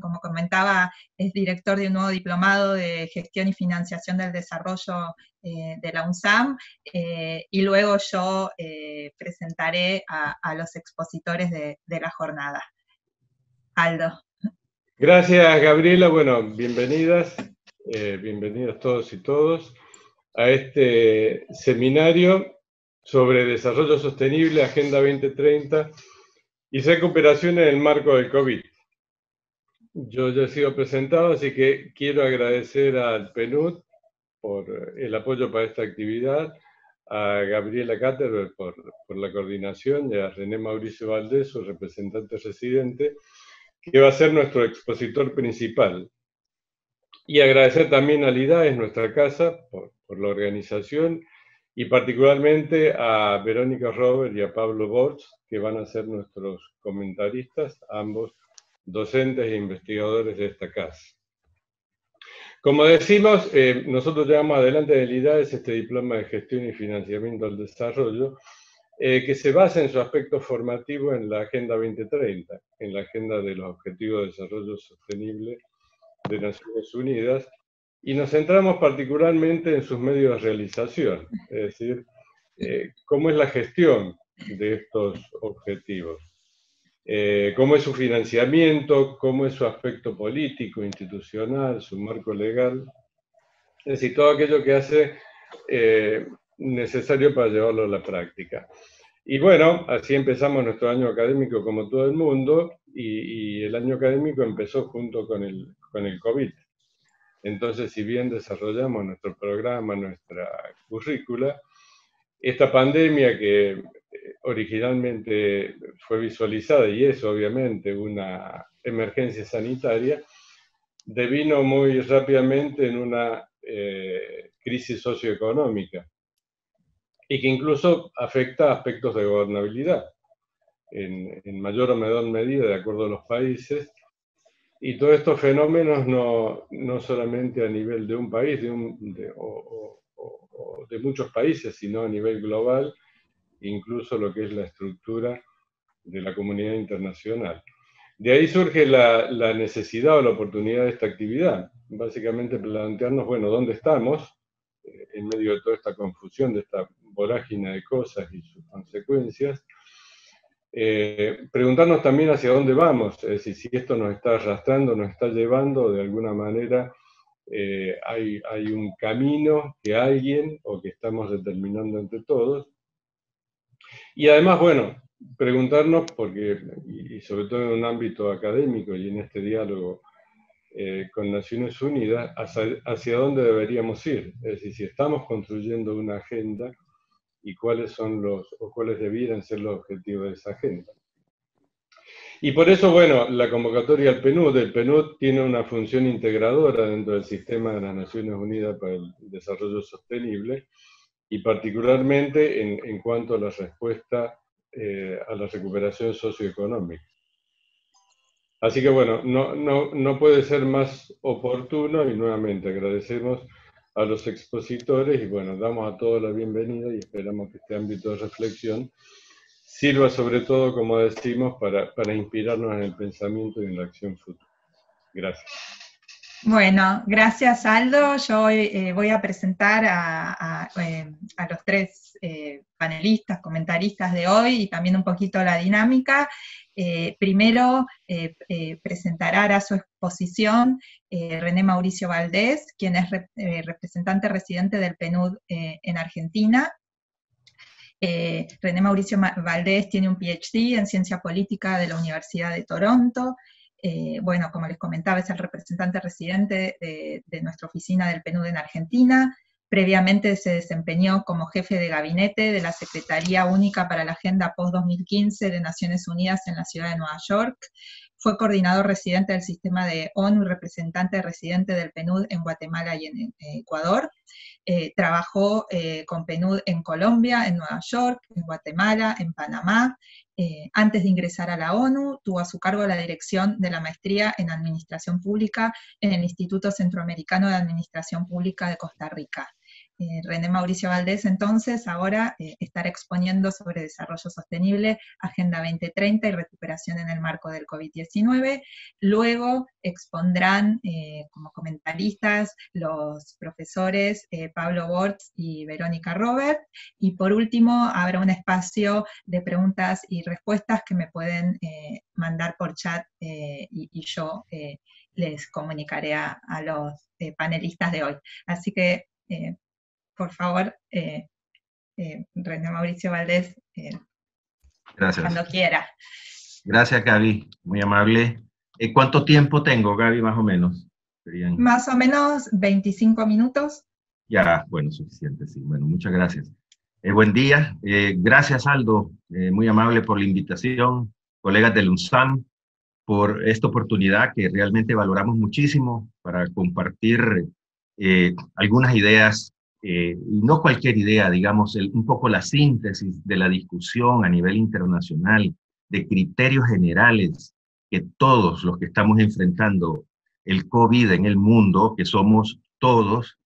como comentaba, es director de un nuevo diplomado de gestión y financiación del desarrollo de la UNSAM, y luego yo presentaré a los expositores de la jornada. Aldo. Gracias, Gabriela. Bueno, bienvenidas todos y todos a este seminario sobre desarrollo sostenible, Agenda 2030 y recuperación en el marco del COVID. Yo ya he sido presentado, así que quiero agradecer al PNUD por el apoyo para esta actividad, a Gabriela Caterberg por la coordinación y a René Mauricio Valdés, su representante residente, que va a ser nuestro expositor principal. Y agradecer también a LIDAES, nuestra casa, por la organización, y particularmente a Verónica Robert y a Pablo Borch, que van a ser nuestros comentaristas, ambos docentes e investigadores de esta casa. Como decimos, nosotros llevamos adelante en el IDAES este diploma de gestión y financiamiento al desarrollo, que se basa en su aspecto formativo en la Agenda 2030, en la Agenda de los Objetivos de Desarrollo Sostenible de Naciones Unidas, y nos centramos particularmente en sus medios de realización, es decir, cómo es la gestión de estos objetivos. Cómo es su financiamiento, cómo es su aspecto político, institucional, su marco legal, es decir, todo aquello que hace necesario para llevarlo a la práctica. Y bueno, así empezamos nuestro año académico como todo el mundo, y el año académico empezó junto con el COVID. Entonces, si bien desarrollamos nuestro programa, nuestra currícula, esta pandemia que originalmente fue visualizada y es obviamente una emergencia sanitaria, devino muy rápidamente en una crisis socioeconómica y que incluso afecta aspectos de gobernabilidad en mayor o menor medida de acuerdo a los países, y todos estos fenómenos no solamente a nivel de un país o de muchos países, sino a nivel global, incluso lo que es la estructura de la comunidad internacional. De ahí surge la necesidad o la oportunidad de esta actividad, básicamente plantearnos, bueno, ¿dónde estamos en medio de toda esta confusión, de esta vorágine de cosas y sus consecuencias? Preguntarnos también hacia dónde vamos, es decir, si esto nos está arrastrando, nos está llevando, de alguna manera hay un camino que alguien o que estamos determinando entre todos. Y además, bueno, preguntarnos, porque, y sobre todo en un ámbito académico y en este diálogo con Naciones Unidas, hacia dónde deberíamos ir, es decir, si estamos construyendo una agenda y cuáles debieran ser los objetivos de esa agenda. Y por eso, bueno, la convocatoria al PNUD, el PNUD tiene una función integradora dentro del sistema de las Naciones Unidas para el Desarrollo Sostenible, y particularmente en cuanto a la respuesta a la recuperación socioeconómica. Así que bueno, no puede ser más oportuno, y nuevamente agradecemos a los expositores y bueno, damos a todos la bienvenida y esperamos que este ámbito de reflexión sirva sobre todo, como decimos, para inspirarnos en el pensamiento y en la acción futura. Gracias. Bueno, gracias Aldo. Yo voy a presentar a los tres panelistas, comentaristas de hoy y también un poquito la dinámica. Primero presentará su exposición René Mauricio Valdés, quien es representante residente del PNUD en Argentina. René Mauricio Valdés tiene un PhD en Ciencia Política de la Universidad de Toronto. Bueno, como les comentaba, es el representante residente de nuestra oficina del PNUD en Argentina. Previamente se desempeñó como jefe de gabinete de la Secretaría Única para la Agenda Post-2015 de Naciones Unidas en la ciudad de Nueva York. Fue coordinador residente del sistema de ONU y representante residente del PNUD en Guatemala y en Ecuador. Trabajó con PNUD en Colombia, en Nueva York, en Guatemala, en Panamá. Antes de ingresar a la ONU, tuvo a su cargo la dirección de la maestría en Administración Pública en el Instituto Centroamericano de Administración Pública de Costa Rica. René Mauricio Valdés, entonces, ahora estará exponiendo sobre desarrollo sostenible, Agenda 2030 y recuperación en el marco del COVID-19. Luego expondrán como comentaristas los profesores Pablo Bortz y Verónica Robert. Y por último, habrá un espacio de preguntas y respuestas que me pueden mandar por chat y yo les comunicaré a los panelistas de hoy. Así que por favor, René Mauricio Valdés, gracias. cuando quiera. Gracias, Gaby, muy amable. ¿Cuánto tiempo tengo, Gaby, más o menos? Serían... Más o menos 25 minutos. Ya, bueno, suficiente, sí. Bueno, muchas gracias. Buen día. Gracias, Aldo, muy amable por la invitación. Colegas del UNSAM, por esta oportunidad que realmente valoramos muchísimo para compartir algunas ideas, y no cualquier idea, digamos, un poco la síntesis de la discusión a nivel internacional, de criterios generales que todos los que estamos enfrentando el COVID en el mundo, que somos todos,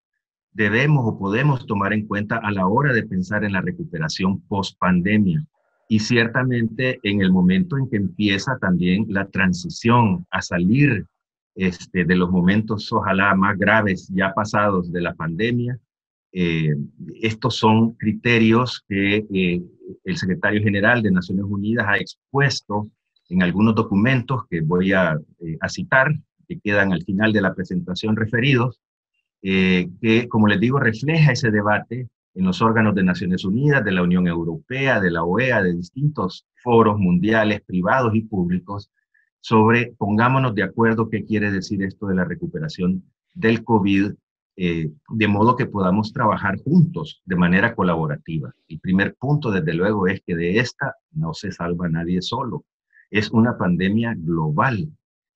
debemos o podemos tomar en cuenta a la hora de pensar en la recuperación post-pandemia. Y ciertamente en el momento en que empieza también la transición a salir de los momentos ojalá más graves ya pasados de la pandemia, estos son criterios que el secretario general de Naciones Unidas ha expuesto en algunos documentos que voy a citar, que quedan al final de la presentación referidos, que, como les digo, refleja ese debate en los órganos de Naciones Unidas, de la Unión Europea, de la OEA, de distintos foros mundiales, privados y públicos, sobre, pongámonos de acuerdo qué quiere decir esto de la recuperación del COVID, de modo que podamos trabajar juntos de manera colaborativa. El primer punto, desde luego, es que de esta no se salva nadie solo. Es una pandemia global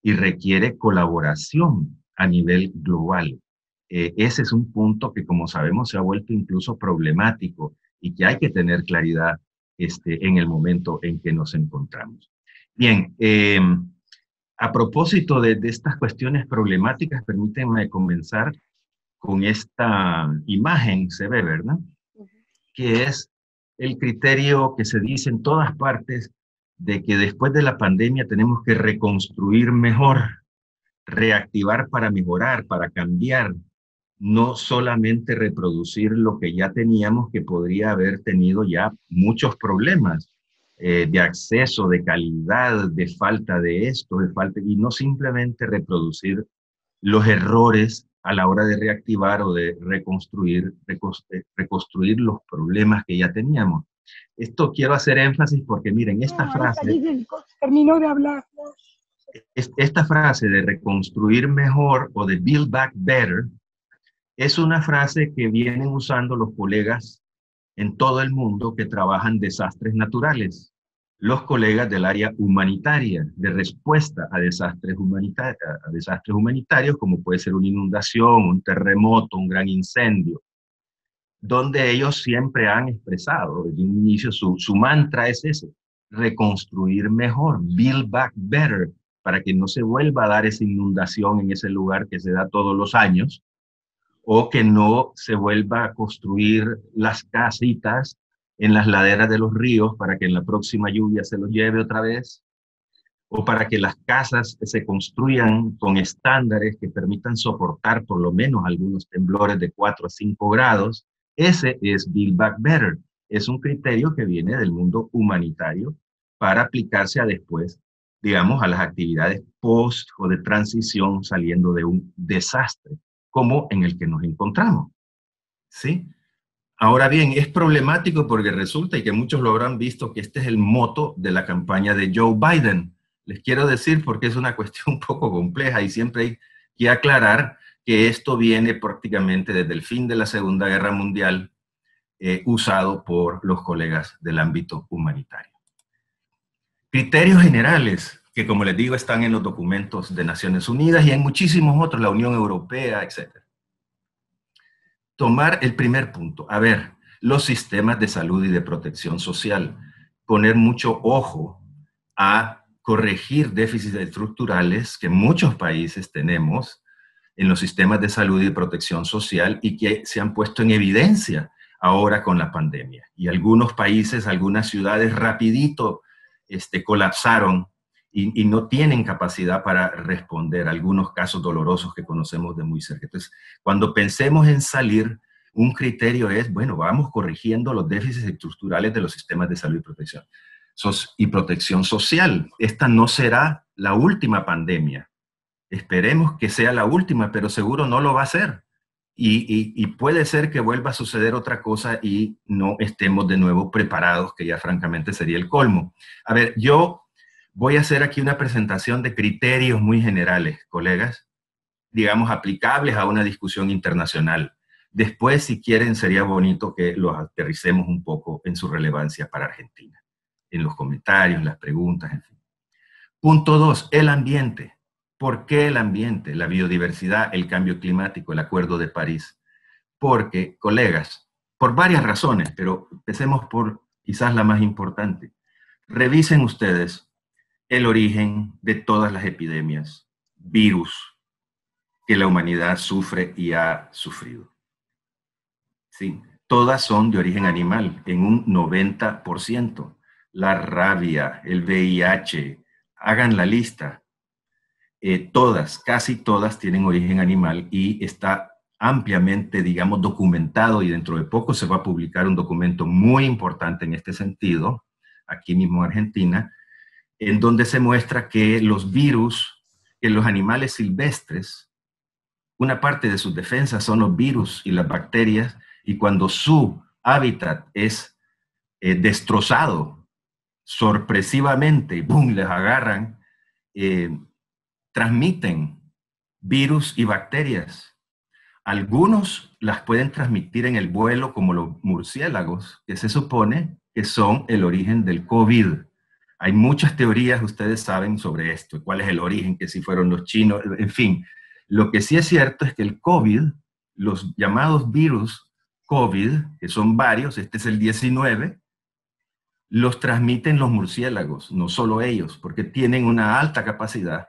y requiere colaboración a nivel global. Ese es un punto que, como sabemos, se ha vuelto incluso problemático y que hay que tener claridad en el momento en que nos encontramos. Bien, a propósito de estas cuestiones problemáticas, permítanme comenzar con esta imagen, se ve, ¿verdad? Que es el criterio que se dice en todas partes de que después de la pandemia tenemos que reconstruir mejor, reactivar para mejorar, para cambiar, no solamente reproducir lo que ya teníamos, que podría haber tenido ya muchos problemas de acceso, de calidad, de falta de esto, de falta, y no simplemente reproducir los errores a la hora de reactivar o de reconstruir los problemas que ya teníamos. Esto quiero hacer énfasis porque miren, esta frase... Terminó de hablar. Esta frase de reconstruir mejor o de build back better es una frase que vienen usando los colegas en todo el mundo que trabajan desastres naturales. Los colegas del área humanitaria, de respuesta a desastres humanitarios, como puede ser una inundación, un terremoto, un gran incendio, donde ellos siempre han expresado desde un inicio, su mantra es ese, reconstruir mejor, build back better, para que no se vuelva a dar esa inundación en ese lugar que se da todos los años, o que no se vuelva a construir las casitas en las laderas de los ríos para que en la próxima lluvia se los lleve otra vez, o para que las casas se construyan con estándares que permitan soportar por lo menos algunos temblores de 4 a 5 grados. Ese es Build Back Better. Es un criterio que viene del mundo humanitario para aplicarse a después, digamos, a las actividades post o de transición saliendo de un desastre, como en el que nos encontramos. ¿Sí? Ahora bien, es problemático porque resulta, y que muchos lo habrán visto, que este es el moto de la campaña de Joe Biden. Les quiero decir porque es una cuestión un poco compleja y siempre hay que aclarar que esto viene prácticamente desde el fin de la Segunda Guerra Mundial, usado por los colegas del ámbito humanitario. Criterios generales, que como les digo están en los documentos de Naciones Unidas y en muchísimos otros, la Unión Europea, etc. Tomar el primer punto, a ver, los sistemas de salud y de protección social, poner mucho ojo a corregir déficits estructurales que muchos países tenemos, en los sistemas de salud y de protección social y que se han puesto en evidencia ahora con la pandemia. Y algunos países, algunas ciudades rapidito colapsaron y no tienen capacidad para responder a algunos casos dolorosos que conocemos de muy cerca. Entonces, cuando pensemos en salir, un criterio es, bueno, vamos corrigiendo los déficits estructurales de los sistemas de salud y protección social. Esta no será la última pandemia. Esperemos que sea la última, pero seguro no lo va a ser. Y puede ser que vuelva a suceder otra cosa y no estemos de nuevo preparados, que ya francamente sería el colmo. A ver, yo voy a hacer aquí una presentación de criterios muy generales, colegas, digamos, aplicables a una discusión internacional. Después, si quieren, sería bonito que los aterricemos un poco en su relevancia para Argentina, en los comentarios, las preguntas, en fin. Punto 2, el ambiente. ¿Por qué el ambiente? La biodiversidad, el cambio climático, el Acuerdo de París. Porque, colegas, por varias razones, pero empecemos por quizás la más importante. Revisen ustedes el origen de todas las epidemias, virus, que la humanidad sufre y ha sufrido. Sí, todas son de origen animal, en un 90%. La rabia, el VIH, hagan la lista. Todas, casi todas tienen origen animal y está ampliamente, digamos, documentado, y dentro de poco se va a publicar un documento muy importante en este sentido, aquí mismo en Argentina, en donde se muestra que los virus, que los animales silvestres, una parte de sus defensas son los virus y las bacterias, y cuando su hábitat es destrozado sorpresivamente, ¡boom!, les agarran, transmiten virus y bacterias. Algunos las pueden transmitir en el vuelo, como los murciélagos, que se supone que son el origen del COVID. Hay muchas teorías, ustedes saben, sobre esto, cuál es el origen, que si fueron los chinos, en fin. Lo que sí es cierto es que el COVID, los llamados virus COVID, que son varios, este es el 19, los transmiten los murciélagos, no solo ellos, porque tienen una alta capacidad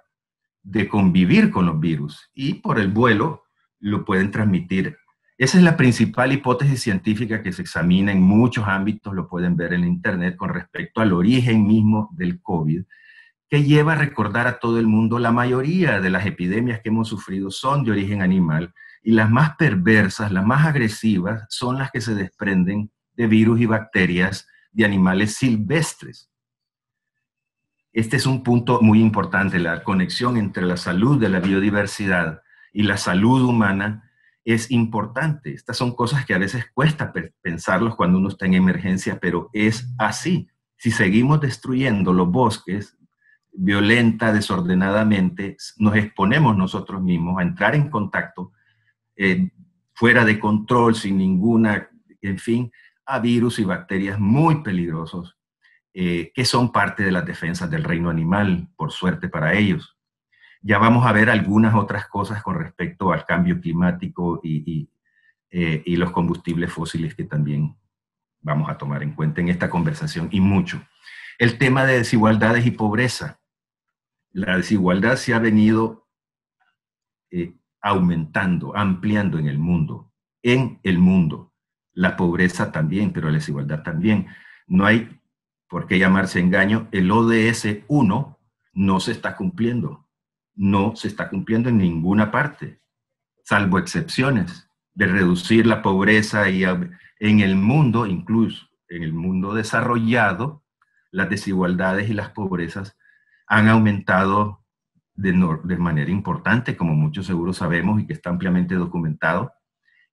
de convivir con los virus y por el vuelo lo pueden transmitir. Esa es la principal hipótesis científica que se examina en muchos ámbitos, lo pueden ver en internet, con respecto al origen mismo del COVID, que lleva a recordar a todo el mundo la mayoría de las epidemias que hemos sufrido son de origen animal, y las más perversas, las más agresivas, son las que se desprenden de virus y bacterias de animales silvestres. Este es un punto muy importante, la conexión entre la salud de la biodiversidad y la salud humana es importante. Estas son cosas que a veces cuesta pensarlos cuando uno está en emergencia, pero es así. Si seguimos destruyendo los bosques violenta, desordenadamente, nos exponemos nosotros mismos a entrar en contacto fuera de control, sin ninguna, en fin, a virus y bacterias muy peligrosos, que son parte de las defensas del reino animal, por suerte para ellos. Ya vamos a ver algunas otras cosas con respecto al cambio climático y los combustibles fósiles que también vamos a tomar en cuenta en esta conversación, y mucho. El tema de desigualdades y pobreza. La desigualdad se ha venido aumentando, ampliando en el mundo. En el mundo. La pobreza también, pero la desigualdad también. No hay por qué llamarse engaño. El ODS 1 no se está cumpliendo. No se está cumpliendo en ninguna parte, salvo excepciones, de reducir la pobreza y en el mundo, incluso en el mundo desarrollado, las desigualdades y las pobrezas han aumentado de manera importante, como muchos seguro sabemos y que está ampliamente documentado,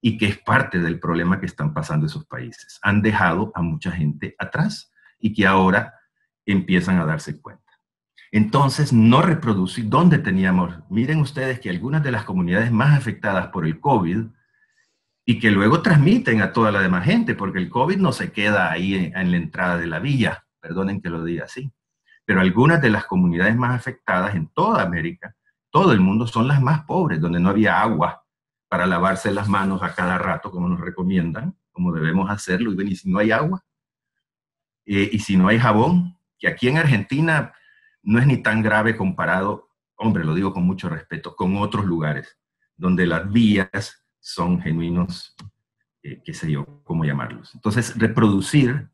y que es parte del problema que están pasando esos países. Han dejado a mucha gente atrás y que ahora empiezan a darse cuenta. Entonces, no reproducir, ¿dónde teníamos? Miren ustedes que algunas de las comunidades más afectadas por el COVID, y que luego transmiten a toda la demás gente, porque el COVID no se queda ahí en la entrada de la villa, perdonen que lo diga así, pero algunas de las comunidades más afectadas en toda América, todo el mundo, son las más pobres, donde no había agua para lavarse las manos a cada rato, como nos recomiendan, como debemos hacerlo, y si no hay agua, y si no hay jabón, que aquí en Argentina no es ni tan grave comparado, hombre, lo digo con mucho respeto, con otros lugares. donde las vías son genuinos, qué sé yo, cómo llamarlos. Entonces, reproducir,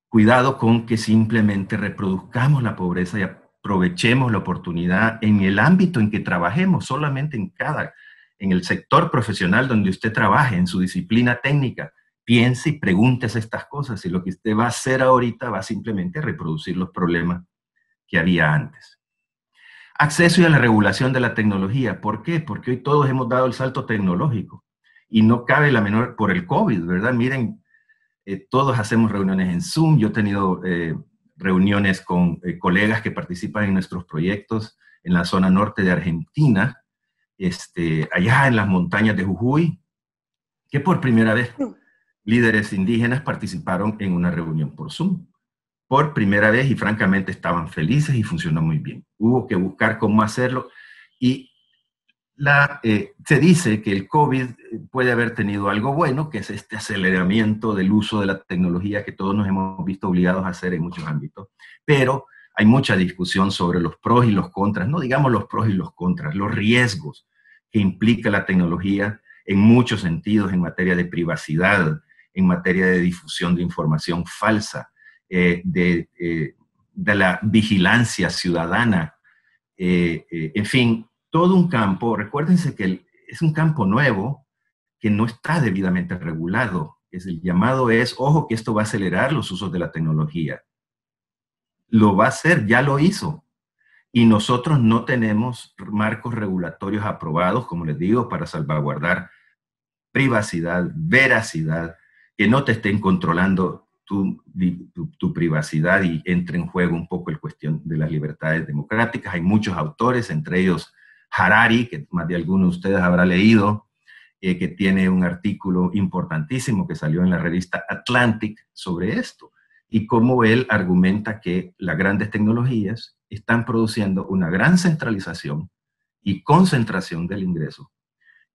cuidado con que simplemente reproduzcamos la pobreza y aprovechemos la oportunidad en el ámbito en que trabajemos, solamente en el sector profesional donde usted trabaje, en su disciplina técnica. Piense y pregúntese estas cosas, y lo que usted va a hacer ahorita va simplemente a reproducir los problemas que había antes. Acceso y a la regulación de la tecnología. ¿Por qué? Porque hoy todos hemos dado el salto tecnológico y no cabe la menor, por el COVID, ¿verdad? Miren, todos hacemos reuniones en Zoom. Yo he tenido reuniones con colegas que participan en nuestros proyectos en la zona norte de Argentina, allá en las montañas de Jujuy, que por primera vez líderes indígenas participaron en una reunión por Zoom. Por primera vez, y francamente estaban felices y funcionó muy bien. Hubo que buscar cómo hacerlo, y se dice que el COVID puede haber tenido algo bueno, que es este aceleramiento del uso de la tecnología que todos nos hemos visto obligados a hacer en muchos ámbitos, pero hay mucha discusión sobre los pros y los contras, no digamos los pros y los contras, los riesgos que implica la tecnología en muchos sentidos, en materia de privacidad, en materia de difusión de información falsa, de la vigilancia ciudadana, en fin, todo un campo. Recuérdense que es un campo nuevo que no está debidamente regulado. El llamado es, ojo, que esto va a acelerar los usos de la tecnología. Lo va a hacer, ya lo hizo. Y nosotros no tenemos marcos regulatorios aprobados, como les digo, para salvaguardar privacidad, veracidad, que no te estén controlando tu privacidad y entre en juego un poco la cuestión de las libertades democráticas. Hay muchos autores, entre ellos Harari, que más de algunos de ustedes habrá leído, que tiene un artículo importantísimo que salió en la revista Atlantic sobre esto, y cómo él argumenta que las grandes tecnologías están produciendo una gran centralización y concentración del ingreso.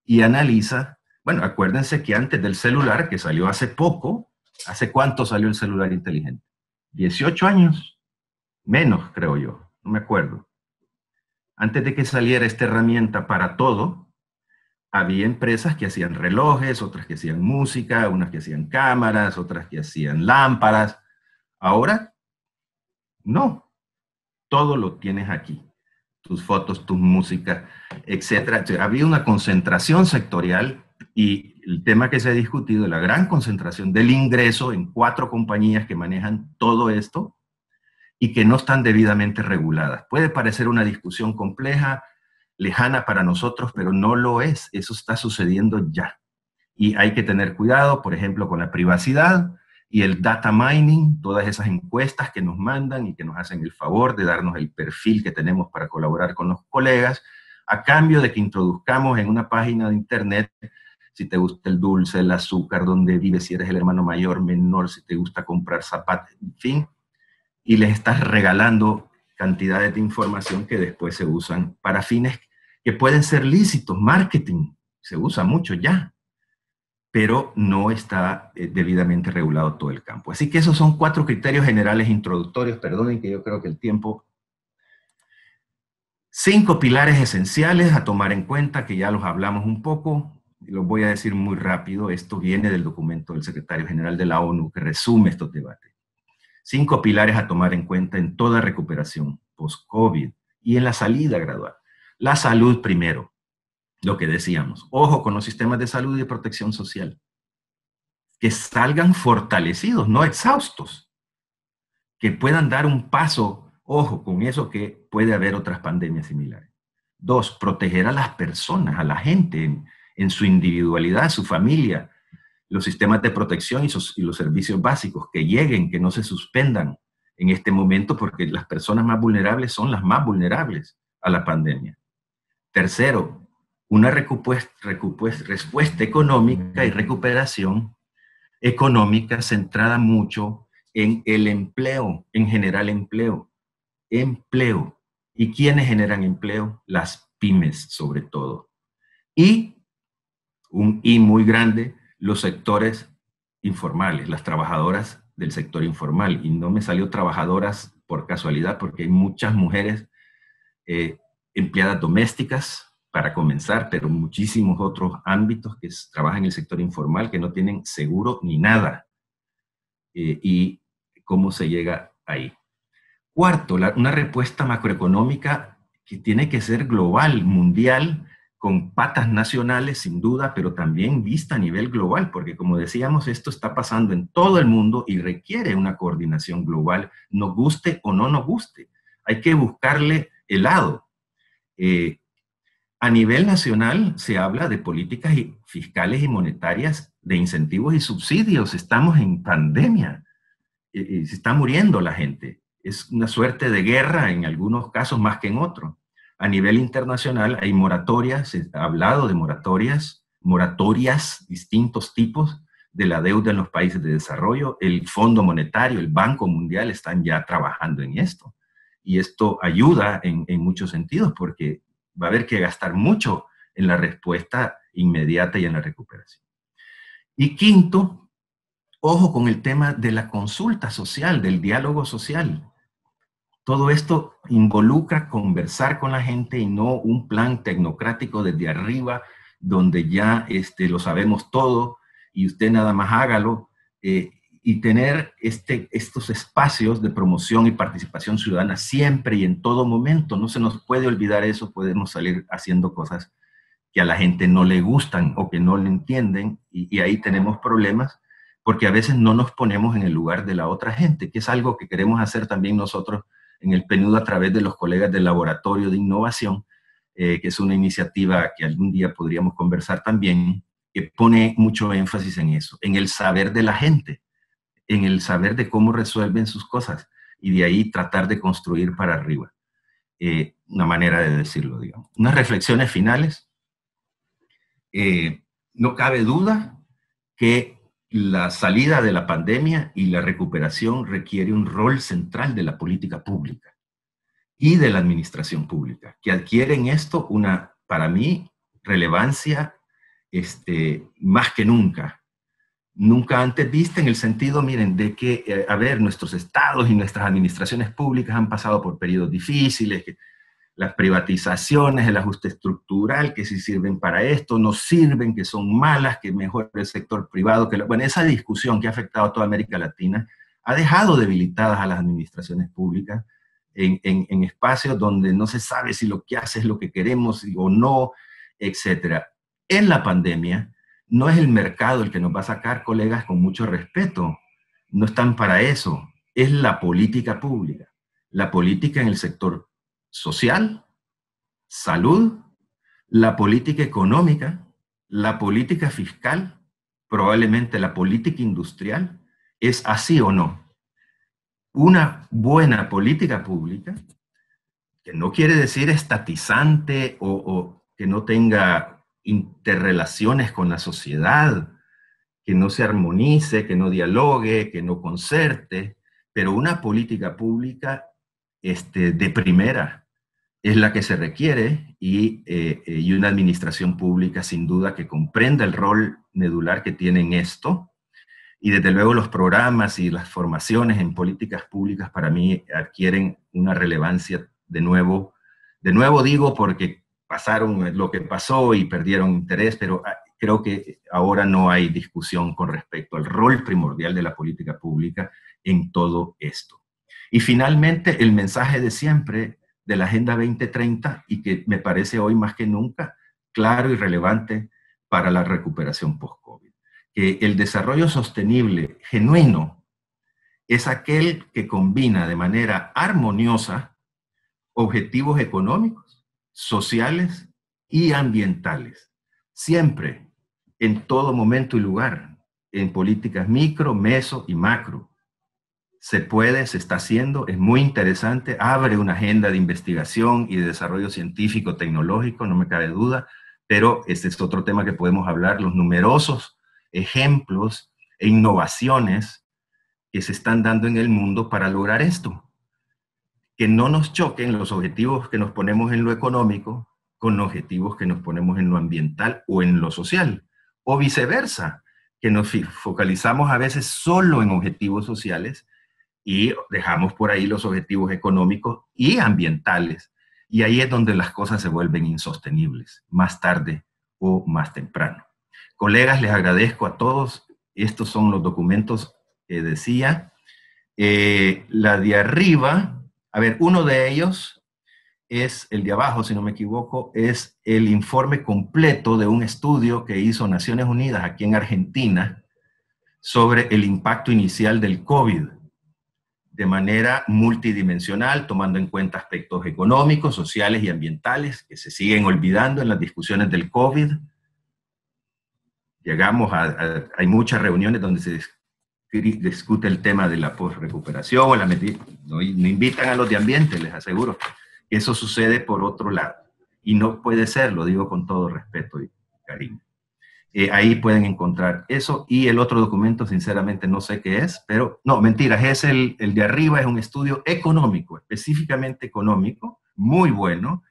Y analiza, bueno, acuérdense que antes del celular, que salió hace poco, ¿hace cuánto salió el celular inteligente? 18 años, menos creo yo, no me acuerdo. Antes de que saliera esta herramienta para todo, había empresas que hacían relojes, otras que hacían música, unas que hacían cámaras, otras que hacían lámparas. Ahora, no, todo lo tienes aquí. Tus fotos, tus músicas, etc. Había una concentración sectorial, y el tema que se ha discutido, la gran concentración del ingreso en 4 compañías que manejan todo esto y que no están debidamente reguladas. Puede parecer una discusión compleja, lejana para nosotros, pero no lo es. Eso está sucediendo ya. Y hay que tener cuidado, por ejemplo, con la privacidad y el data mining, todas esas encuestas que nos mandan y que nos hacen el favor de darnos el perfil que tenemos para colaborar con los colegas, a cambio de que introduzcamos en una página de internet si te gusta el dulce, el azúcar, dónde vives, si eres el hermano mayor, menor, si te gusta comprar zapatos, en fin, y les estás regalando cantidades de información que después se usan para fines que pueden ser lícitos. Marketing se usa mucho ya, pero no está debidamente regulado todo el campo. Así que esos son 4 criterios generales introductorios. Perdonen que yo creo que el tiempo... 5 pilares esenciales a tomar en cuenta, que ya los hablamos un poco. Los voy a decir muy rápido. Esto viene del documento del secretario general de la ONU que resume estos debates. 5 pilares a tomar en cuenta en toda recuperación post-COVID y en la salida gradual. La salud primero, lo que decíamos. Ojo con los sistemas de salud y de protección social. Que salgan fortalecidos, no exhaustos. Que puedan dar un paso, ojo con eso, que puede haber otras pandemias similares. 2, proteger a las personas, a la gente en su individualidad, su familia, los sistemas de protección y los servicios básicos que lleguen, que no se suspendan en este momento, porque las personas más vulnerables son las más vulnerables a la pandemia. 3, una respuesta económica y recuperación económica centrada mucho en el empleo, en generar empleo. Empleo. ¿Y quiénes generan empleo? Las pymes, sobre todo. Y un I muy grande, los sectores informales, las trabajadoras del sector informal. Y no me salió trabajadoras por casualidad, porque hay muchas mujeres empleadas domésticas, para comenzar, pero muchísimos otros ámbitos que trabajan en el sector informal que no tienen seguro ni nada. Y cómo se llega ahí. Cuarto, una respuesta macroeconómica que tiene que ser global, mundial, con patas nacionales sin duda, pero también vista a nivel global, porque como decíamos, esto está pasando en todo el mundo y requiere una coordinación global, nos guste o no nos guste. Hay que buscarle el lado. A nivel nacional se habla de políticas fiscales y monetarias, de incentivos y subsidios. Estamos en pandemia. Se está muriendo la gente. Es una suerte de guerra en algunos casos más que en otros. A nivel internacional hay moratorias, se ha hablado de moratorias, distintos tipos de la deuda en los países de desarrollo. El Fondo Monetario, el Banco Mundial están ya trabajando en esto. Y esto ayuda en muchos sentidos porque va a haber que gastar mucho en la respuesta inmediata y en la recuperación. Y quinto, ojo con el tema de la consulta social, del diálogo social. Todo esto involucra conversar con la gente y no un plan tecnocrático desde arriba, donde ya lo sabemos todo y usted nada más hágalo, y tener estos espacios de promoción y participación ciudadana siempre y en todo momento. No se nos puede olvidar eso, podemos salir haciendo cosas que a la gente no le gustan o que no le entienden, y ahí tenemos problemas, porque a veces no nos ponemos en el lugar de la otra gente, que es algo que queremos hacer también nosotros en el PNUD a través de los colegas del Laboratorio de Innovación, que es una iniciativa que algún día podríamos conversar también, que pone mucho énfasis en eso, en el saber de la gente, en el saber de cómo resuelven sus cosas, y de ahí tratar de construir para arriba. Una manera de decirlo, digamos. Unas reflexiones finales. No cabe duda que la salida de la pandemia y la recuperación requiere un rol central de la política pública y de la administración pública, que adquieren esto una, para mí, relevancia más que nunca antes vista, en el sentido, miren, de que, nuestros estados y nuestras administraciones públicas han pasado por periodos difíciles, que las privatizaciones, el ajuste estructural, que sí sirven para esto, no sirven, que son malas, que mejor el sector privado. Bueno, esa discusión que ha afectado a toda América Latina ha dejado debilitadas a las administraciones públicas en espacios donde no se sabe si lo que hace es lo que queremos o no, etc. En la pandemia, no es el mercado el que nos va a sacar, colegas, con mucho respeto. No están para eso. Es la política pública. La política en el sector social, salud, la política económica, la política fiscal, probablemente la política industrial. ¿Es así o no? Una buena política pública, que no quiere decir estatizante o que no tenga interrelaciones con la sociedad, que no se armonice, que no dialogue, que no concerte, pero una política pública de primera es la que se requiere, y una administración pública sin duda que comprenda el rol medular que tiene en esto, y desde luego los programas y las formaciones en políticas públicas para mí adquieren una relevancia de nuevo digo porque pasaron lo que pasó y perdieron interés, pero creo que ahora no hay discusión con respecto al rol primordial de la política pública en todo esto. Y finalmente, el mensaje de siempre de la Agenda 2030, y que me parece hoy más que nunca claro y relevante para la recuperación post-COVID, que el desarrollo sostenible genuino es aquel que combina de manera armoniosa objetivos económicos, sociales y ambientales, siempre, en todo momento y lugar, en políticas micro, meso y macro. Se puede, se está haciendo, es muy interesante, abre una agenda de investigación y de desarrollo científico, tecnológico, no me cabe duda, pero este es otro tema que podemos hablar, los numerosos ejemplos e innovaciones que se están dando en el mundo para lograr esto. Que no nos choquen los objetivos que nos ponemos en lo económico con los objetivos que nos ponemos en lo ambiental o en lo social, o viceversa, que nos focalizamos a veces solo en objetivos sociales y dejamos por ahí los objetivos económicos y ambientales. Y ahí es donde las cosas se vuelven insostenibles, más tarde o más temprano. Colegas, les agradezco a todos. Estos son los documentos que decía. La de arriba, a ver, uno de ellos es el de abajo, si no me equivoco, es el informe completo de un estudio que hizo Naciones Unidas aquí en Argentina sobre el impacto inicial del COVID de manera multidimensional, tomando en cuenta aspectos económicos, sociales y ambientales que se siguen olvidando en las discusiones del COVID. Hay muchas reuniones donde se discute el tema de la post-recuperación o no invitan a los de ambiente, les aseguro que eso sucede por otro lado. Y no puede ser, lo digo con todo respeto y cariño. Ahí pueden encontrar eso, y el otro documento sinceramente no sé qué es, pero no, mentiras, es el de arriba, es un estudio económico, específicamente económico, muy bueno,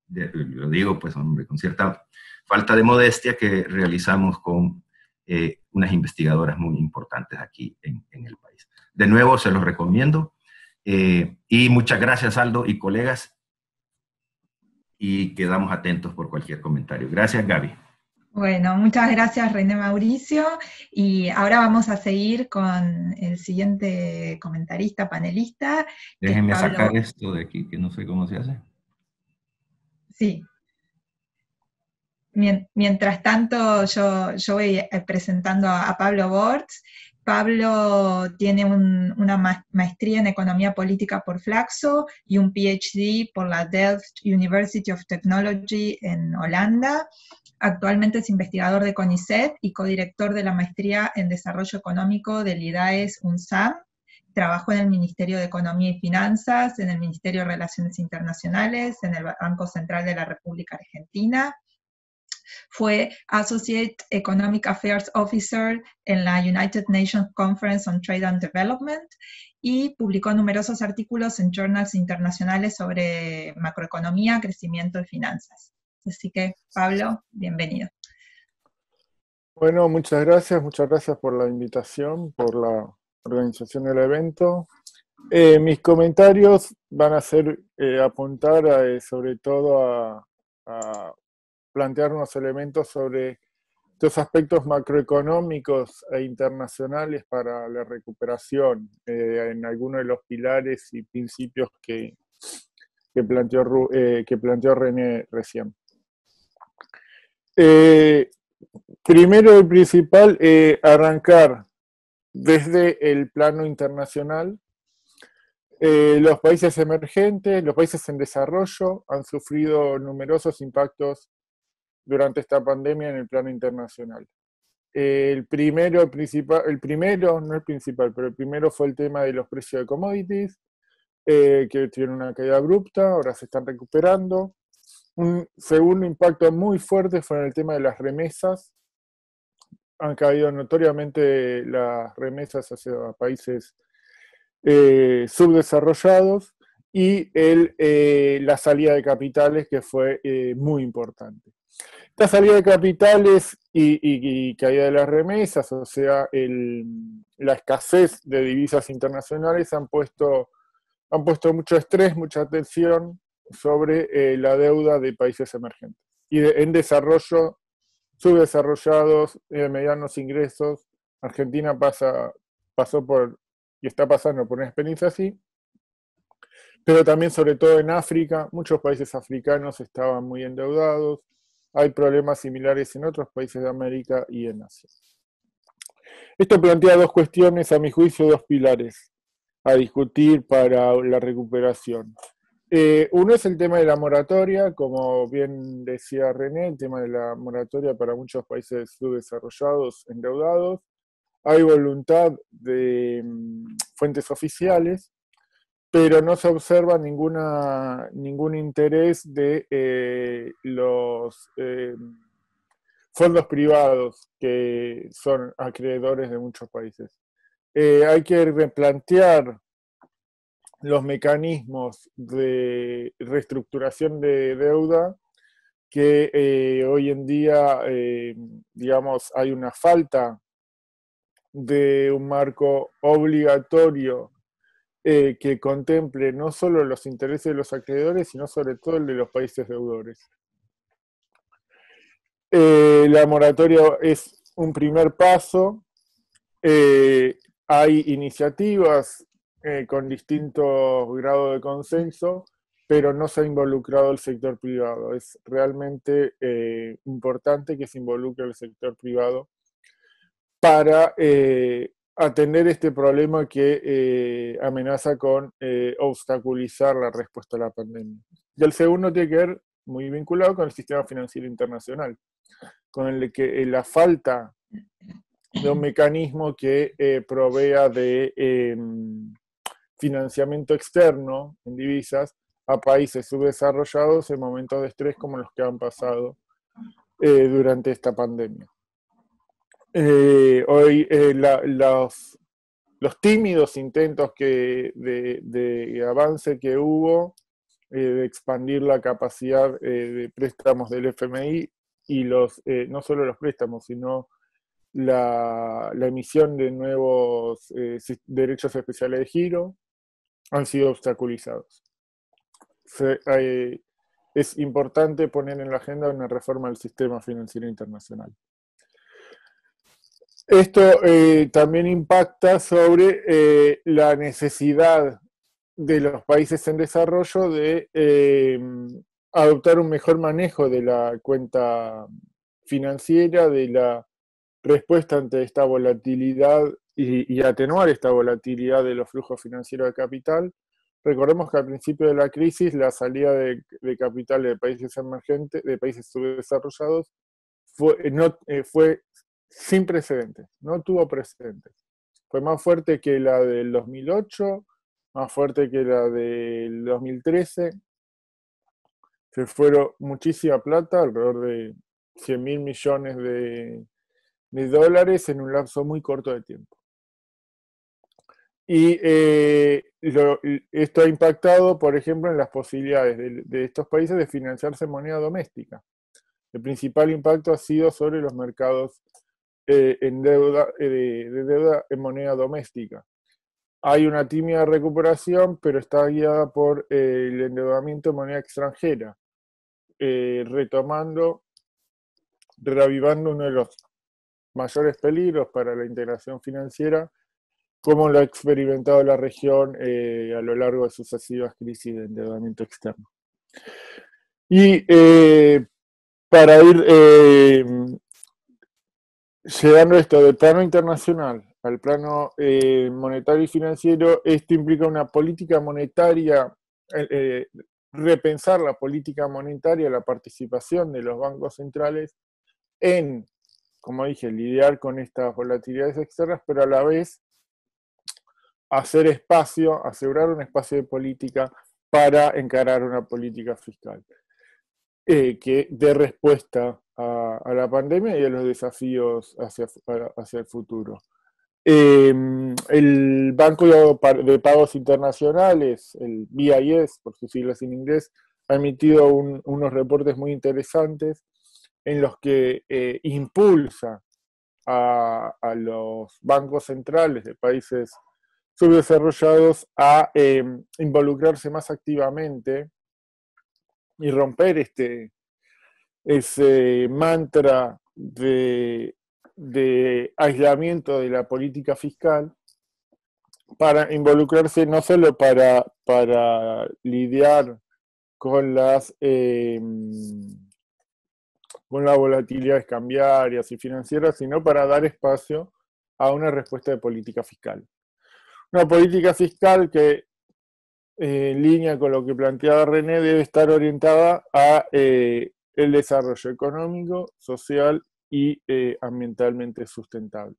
lo digo pues hombre, con cierta falta de modestia, que realizamos con unas investigadoras muy importantes aquí en el país. De nuevo se los recomiendo, y muchas gracias Aldo y colegas, y quedamos atentos por cualquier comentario. Gracias Gaby. Bueno, muchas gracias René Mauricio, y ahora vamos a seguir con el siguiente comentarista, panelista. Déjenme sacar esto de aquí, que no sé cómo se hace. Sí. Mientras tanto, yo voy presentando a Pablo Bortz. Pablo tiene una maestría en Economía Política por Flaxo y un PhD por la Delft University of Technology en Holanda. Actualmente es investigador de CONICET y codirector de la Maestría en Desarrollo Económico del IDAES UNSAM. Trabajó en el Ministerio de Economía y Finanzas, en el Ministerio de Relaciones Internacionales, en el Banco Central de la República Argentina. Fue Associate Economic Affairs Officer en la United Nations Conference on Trade and Development y publicó numerosos artículos en journals internacionales sobre macroeconomía, crecimiento y finanzas. Así que, Pablo, bienvenido. Bueno, muchas gracias por la invitación, por la organización del evento. Mis comentarios van a ser apuntar sobre todo a plantear unos elementos sobre los aspectos macroeconómicos e internacionales para la recuperación en algunos de los pilares y principios que planteó René recién. Primero y principal, arrancar desde el plano internacional. Los países emergentes, los países en desarrollo han sufrido numerosos impactos durante esta pandemia en el plano internacional. El primero fue el tema de los precios de commodities, que tuvieron una caída abrupta, ahora se están recuperando. Un segundo impacto muy fuerte fue en el tema de las remesas. Han caído notoriamente las remesas hacia países subdesarrollados, y la salida de capitales, que fue muy importante. Esta salida de capitales y caída de las remesas, o sea, la escasez de divisas internacionales han puesto mucho estrés, mucha atención sobre la deuda de países emergentes. Y en desarrollo, subdesarrollados, medianos ingresos, Argentina pasó por, y está pasando por una experiencia así, pero también sobre todo en África, muchos países africanos estaban muy endeudados. Hay problemas similares en otros países de América y en Asia. Esto plantea dos cuestiones, a mi juicio, dos pilares a discutir para la recuperación. Uno es el tema de la moratoria, como bien decía René, el tema de la moratoria para muchos países subdesarrollados, endeudados. Hay voluntad de fuentes oficiales, pero no se observa ningún interés de los fondos privados, que son acreedores de muchos países. Hay que replantear los mecanismos de reestructuración de deuda, que hoy en día, digamos, hay una falta de un marco obligatorio que contemple no solo los intereses de los acreedores, sino sobre todo el de los países deudores. La moratoria es un primer paso. Hay iniciativas con distintos grados de consenso, pero no se ha involucrado el sector privado. Es realmente importante que se involucre el sector privado para atender este problema que amenaza con obstaculizar la respuesta a la pandemia. Y el segundo tiene que ver muy vinculado con el sistema financiero internacional, con el que la falta de un mecanismo que provea de financiamiento externo en divisas a países subdesarrollados en momentos de estrés como los que han pasado durante esta pandemia. Hoy los tímidos intentos de avance que hubo, de expandir la capacidad de préstamos del FMI y no solo los préstamos, sino la emisión de nuevos derechos especiales de giro, han sido obstaculizados. Es importante poner en la agenda una reforma del sistema financiero internacional. Esto también impacta sobre la necesidad de los países en desarrollo de adoptar un mejor manejo de la cuenta financiera, de la respuesta ante esta volatilidad y atenuar esta volatilidad de los flujos financieros de capital. Recordemos que al principio de la crisis la salida de capital de países emergentes, de países subdesarrollados, fue sin precedentes, no tuvo precedentes. Fue más fuerte que la del 2008, más fuerte que la del 2013. Se fueron muchísima plata, alrededor de 100.000 millones de dólares en un lapso muy corto de tiempo. Y esto ha impactado, por ejemplo, en las posibilidades de estos países de financiarse en moneda doméstica. El principal impacto ha sido sobre los mercados de deuda en moneda doméstica. Hay una tímida recuperación, pero está guiada por el endeudamiento en moneda extranjera, reavivando uno de los mayores peligros para la integración financiera, como lo ha experimentado la región a lo largo de sucesivas crisis de endeudamiento externo. Y para ir llevando esto del plano internacional al plano monetario y financiero, esto implica una política monetaria, repensar la política monetaria, la participación de los bancos centrales en, como dije, lidiar con estas volatilidades externas, pero a la vez hacer espacio, asegurar un espacio de política para encarar una política fiscal que dé respuesta a la pandemia y a los desafíos hacia el futuro. El Banco de Pagos Internacionales, el BIS, por sus siglas en inglés, ha emitido unos reportes muy interesantes en los que impulsa a los bancos centrales de países subdesarrollados a involucrarse más activamente y romper ese mantra de aislamiento de la política fiscal, para involucrarse no solo para lidiar con las volatilidades cambiarias y financieras, sino para dar espacio a una respuesta de política fiscal. Una política fiscal que, en línea con lo que planteaba René, debe estar orientada a el desarrollo económico, social y ambientalmente sustentable.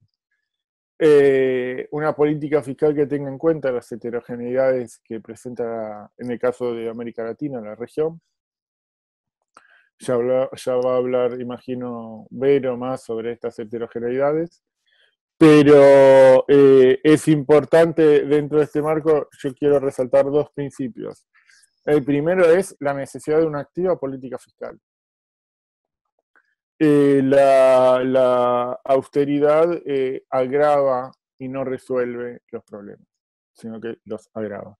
Una política fiscal que tenga en cuenta las heterogeneidades que presenta, en el caso de América Latina, la región. Ya va a hablar, imagino, Vero más sobre estas heterogeneidades. Pero es importante dentro de este marco, yo quiero resaltar dos principios. El primero es la necesidad de una activa política fiscal. La austeridad agrava y no resuelve los problemas. sino que los agrava.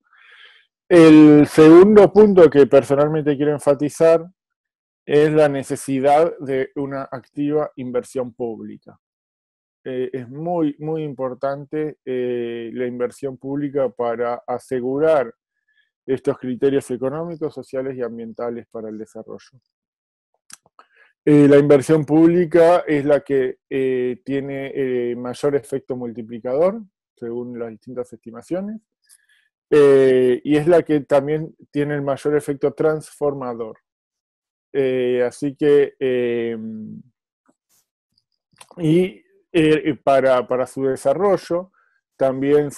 El segundo punto que personalmente quiero enfatizar es la necesidad de una activa inversión pública. Es muy, muy importante la inversión pública para asegurar estos criterios económicos, sociales y ambientales para el desarrollo. La inversión pública es la que tiene mayor efecto multiplicador, según las distintas estimaciones, y es la que también tiene el mayor efecto transformador. Así que, para su desarrollo, también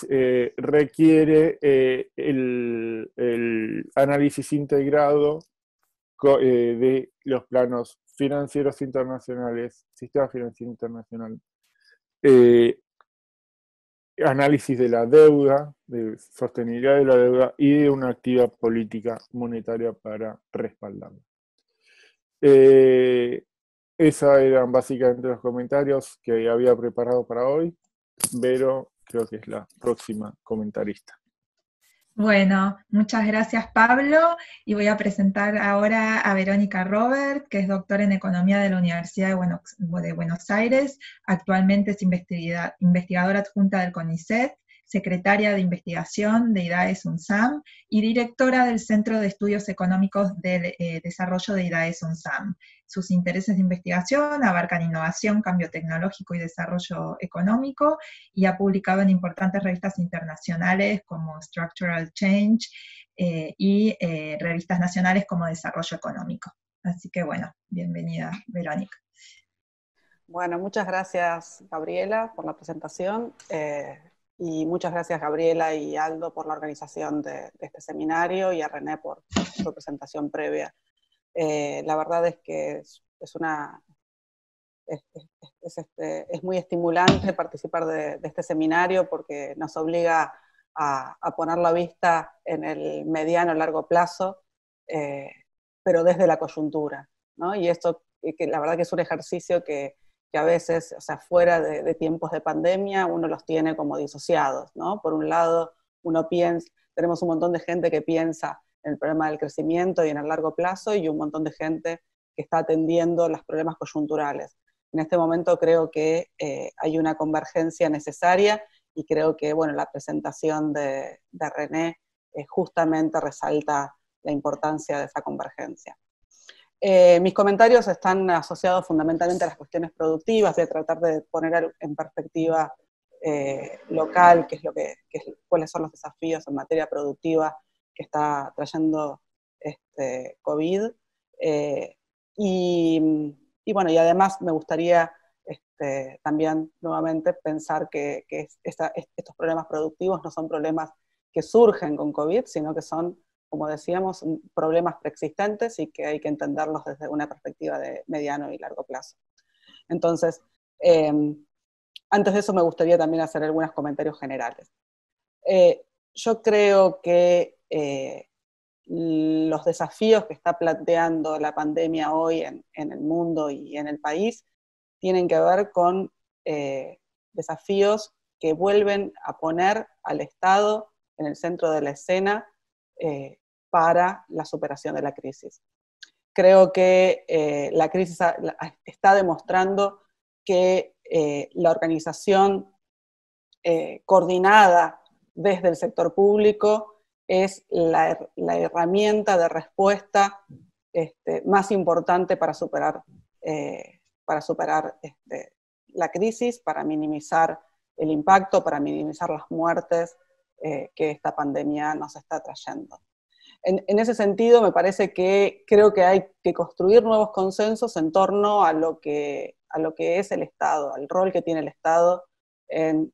requiere el análisis integrado de los planos financieros internacionales, sistema financiero internacional, análisis de la deuda, de sostenibilidad de la deuda y de una activa política monetaria para respaldarla. Esos eran básicamente los comentarios que había preparado para hoy. Vero creo que es la próxima comentarista. Bueno, muchas gracias Pablo, y voy a presentar ahora a Verónica Robert, que es doctora en Economía de la Universidad de Buenos Aires, actualmente es investigadora adjunta del CONICET, secretaria de investigación de IDAES-UNSAM y directora del Centro de Estudios Económicos del Desarrollo de IDAES-UNSAM. Sus intereses de investigación abarcan innovación, cambio tecnológico y desarrollo económico, y ha publicado en importantes revistas internacionales como Structural Change y revistas nacionales como Desarrollo Económico. Así que bueno, bienvenida Verónica. Bueno, muchas gracias Gabriela por la presentación. Y muchas gracias Gabriela y Aldo por la organización de este seminario, y a René por su presentación previa. La verdad es que es muy estimulante participar de este seminario, porque nos obliga a poner la vista en el mediano y largo plazo, pero desde la coyuntura, ¿no? Y esto, que la verdad que es un ejercicio que a veces, o sea, fuera de tiempos de pandemia, uno los tiene como disociados, ¿no? Por un lado, tenemos un montón de gente que piensa en el problema del crecimiento y en el largo plazo, y un montón de gente que está atendiendo los problemas coyunturales. En este momento creo que hay una convergencia necesaria, y creo que, bueno, la presentación de René justamente resalta la importancia de esa convergencia. Mis comentarios están asociados fundamentalmente a las cuestiones productivas, de tratar de poner en perspectiva local cuáles son los desafíos en materia productiva que está trayendo COVID. Y bueno, y además me gustaría también nuevamente pensar que estos problemas productivos no son problemas que surgen con COVID, sino que son, como decíamos, problemas preexistentes, y que hay que entenderlos desde una perspectiva de mediano y largo plazo. Entonces, antes de eso me gustaría también hacer algunos comentarios generales. Yo creo que los desafíos que está planteando la pandemia hoy en el mundo y en el país tienen que ver con desafíos que vuelven a poner al Estado en el centro de la escena para la superación de la crisis. Creo que la crisis está demostrando que la organización coordinada desde el sector público es la herramienta de respuesta más importante para superar la crisis, para minimizar el impacto, para minimizar las muertes que esta pandemia nos está trayendo. En ese sentido, me parece que creo que hay que construir nuevos consensos en torno a lo que es el Estado, al rol que tiene el Estado en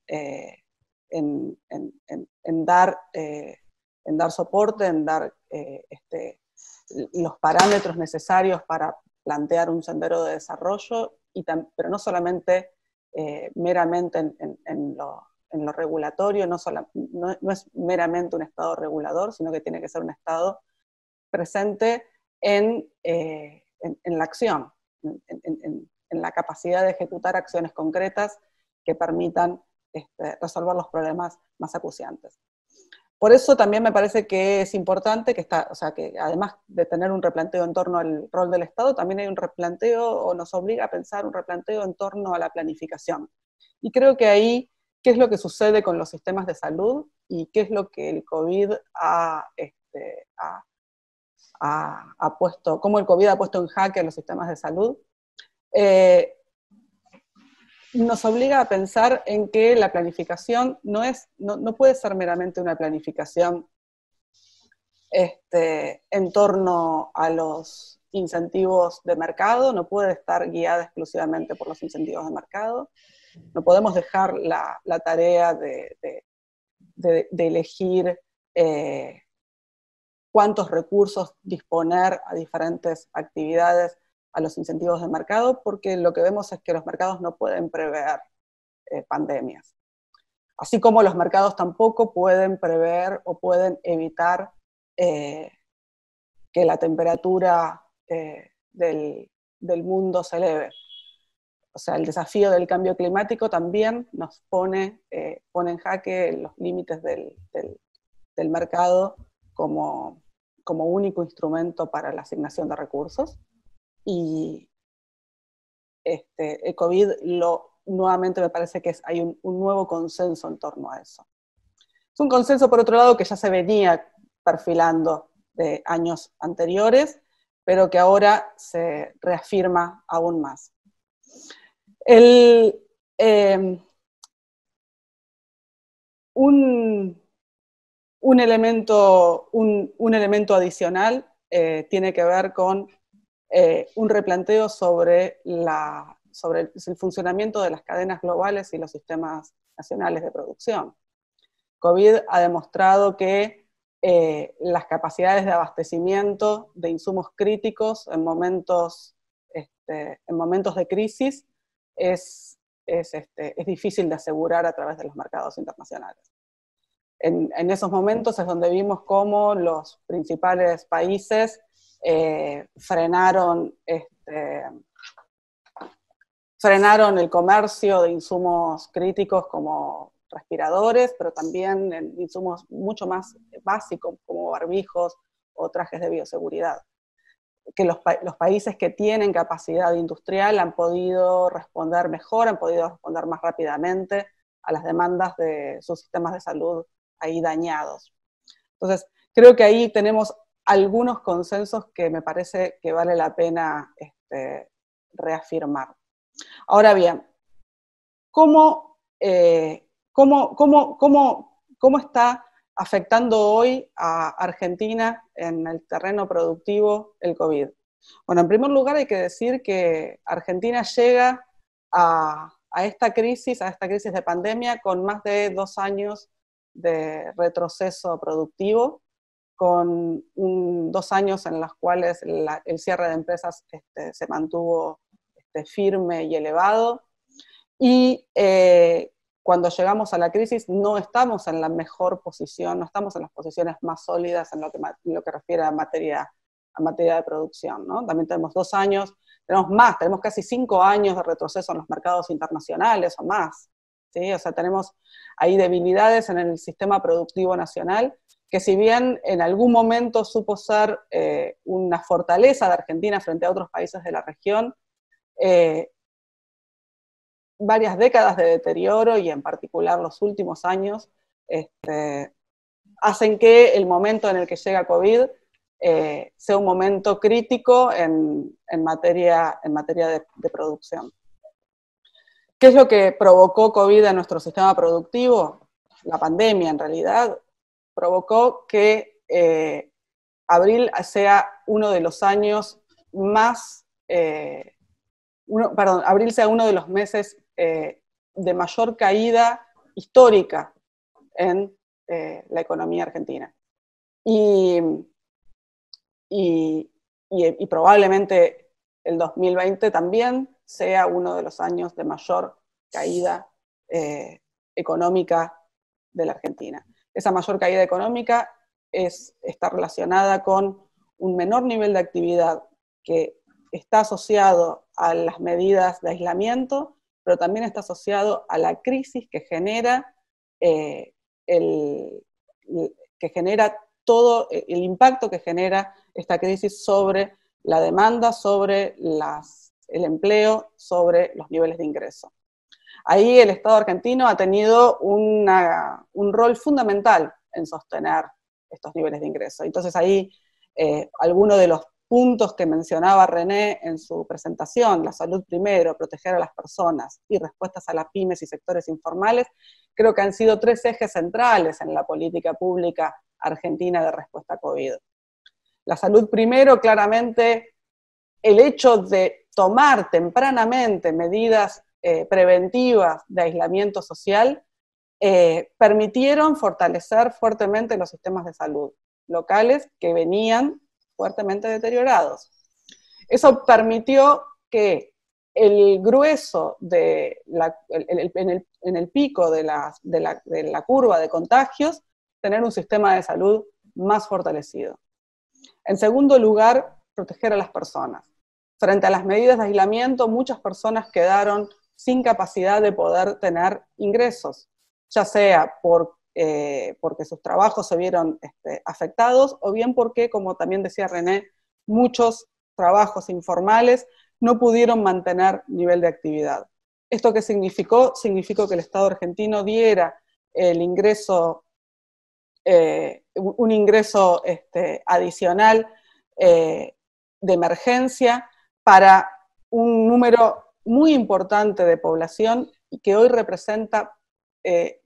dar soporte, en dar los parámetros necesarios para plantear un sendero de desarrollo, pero no solamente meramente en lo regulatorio, no es meramente un Estado regulador, sino que tiene que ser un Estado presente en la acción, en la capacidad de ejecutar acciones concretas que permitan resolver los problemas más acuciantes. Por eso también me parece que es importante que que además de tener un replanteo en torno al rol del Estado, también hay un replanteo, o nos obliga a pensar un replanteo en torno a la planificación. Y creo que ahí, ¿qué es lo que sucede con los sistemas de salud? Y qué es lo que el COVID cómo el COVID ha puesto en jaque a los sistemas de salud, nos obliga a pensar en que la planificación no puede ser meramente una planificación en torno a los incentivos de mercado, no puede estar guiada exclusivamente por los incentivos de mercado, no podemos dejar la tarea de elegir cuántos recursos disponer a diferentes actividades a los incentivos de mercado, porque lo que vemos es que los mercados no pueden prever pandemias. Así como los mercados tampoco pueden prever o pueden evitar que la temperatura del mundo se eleve. O sea, el desafío del cambio climático también nos pone en jaque los límites del mercado como único instrumento para la asignación de recursos. Y el COVID nuevamente me parece que hay un nuevo consenso en torno a eso. Es un consenso, por otro lado, que ya se venía perfilando de años anteriores, pero que ahora se reafirma aún más. Un elemento adicional tiene que ver con un replanteo sobre el funcionamiento de las cadenas globales y los sistemas nacionales de producción. COVID ha demostrado que las capacidades de abastecimiento de insumos críticos en momentos de crisis es difícil de asegurar a través de los mercados internacionales. En esos momentos es donde vimos cómo los principales países frenaron el comercio de insumos críticos como respiradores, pero también en insumos mucho más básicos como barbijos o trajes de bioseguridad. Que los países que tienen capacidad industrial han podido responder mejor, han podido responder más rápidamente a las demandas de sus sistemas de salud ahí dañados. Entonces, creo que ahí tenemos algunos consensos que me parece que vale la pena reafirmar. Ahora bien, ¿cómo está afectando hoy a Argentina en el terreno productivo el COVID? Bueno, en primer lugar hay que decir que Argentina llega a esta crisis de pandemia con más de 2 años de retroceso productivo, con 2 años en los cuales el cierre de empresas se mantuvo firme y elevado, y cuando llegamos a la crisis no estamos en la mejor posición, no estamos en las posiciones más sólidas en lo que refiere a materia de producción, ¿no? También tenemos 2 años, tenemos casi 5 años de retroceso en los mercados internacionales o más, ¿sí? O sea, tenemos ahí debilidades en el sistema productivo nacional, que si bien en algún momento supo ser una fortaleza de Argentina frente a otros países de la región, varias décadas de deterioro, y en particular los últimos años, hacen que el momento en el que llega COVID sea un momento crítico en materia de producción. ¿Qué es lo que provocó COVID en nuestro sistema productivo? La pandemia, en realidad, provocó que abril sea uno de los años abril sea uno de los meses de mayor caída histórica en la economía argentina. Y probablemente el 2020 también sea uno de los años de mayor caída económica de la Argentina. Esa mayor caída económica está relacionada con un menor nivel de actividad que está asociado a las medidas de aislamiento, pero también está asociado a la crisis que genera que genera todo el impacto que genera esta crisis sobre la demanda, sobre el empleo, sobre los niveles de ingreso. Ahí el Estado argentino ha tenido un rol fundamental en sostener estos niveles de ingreso. Entonces ahí algunos de los puntos que mencionaba René en su presentación, la salud primero, proteger a las personas y respuestas a las pymes y sectores informales, creo que han sido 3 ejes centrales en la política pública argentina de respuesta a COVID. La salud primero, claramente, el hecho de tomar tempranamente medidas preventivas de aislamiento social permitieron fortalecer fuertemente los sistemas de salud locales que venían fuertemente deteriorados. Eso permitió que el grueso en el pico de la curva de contagios, tener un sistema de salud más fortalecido. En segundo lugar, proteger a las personas. Frente a las medidas de aislamiento, muchas personas quedaron sin capacidad de poder tener ingresos, ya sea porque sus trabajos se vieron afectados, o bien porque, como también decía René, muchos trabajos informales no pudieron mantener nivel de actividad. ¿Esto qué significó? Significó que el Estado argentino diera el ingreso, un ingreso adicional de emergencia para un número muy importante de población y que hoy representa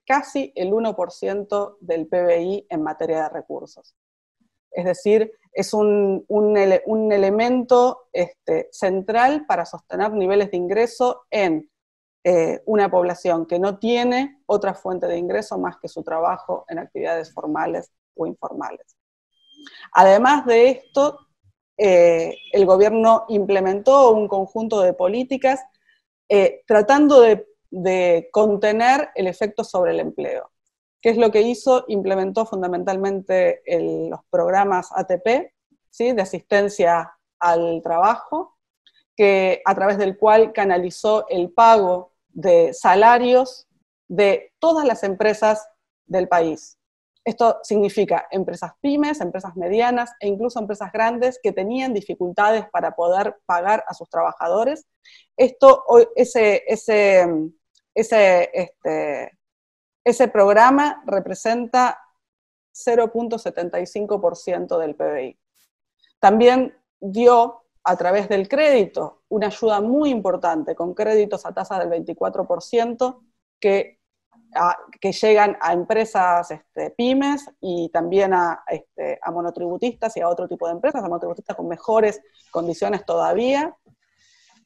casi el 1% del PBI en materia de recursos. Es decir, es un elemento central para sostener niveles de ingreso en una población que no tiene otra fuente de ingreso más que su trabajo en actividades formales o informales. Además de esto, el gobierno implementó un conjunto de políticas tratando de contener el efecto sobre el empleo. ¿Qué es lo que hizo? Implementó fundamentalmente los programas ATP, ¿sí?, de asistencia al trabajo, a través del cual canalizó el pago de salarios de todas las empresas del país. Esto significa empresas pymes, empresas medianas e incluso empresas grandes que tenían dificultades para poder pagar a sus trabajadores. Ese programa representa 0.75% del PBI. También dio, a través del crédito, una ayuda muy importante, con créditos a tasa del 24%, que llegan a empresas pymes y también a monotributistas y a otro tipo de empresas, a monotributistas con mejores condiciones todavía,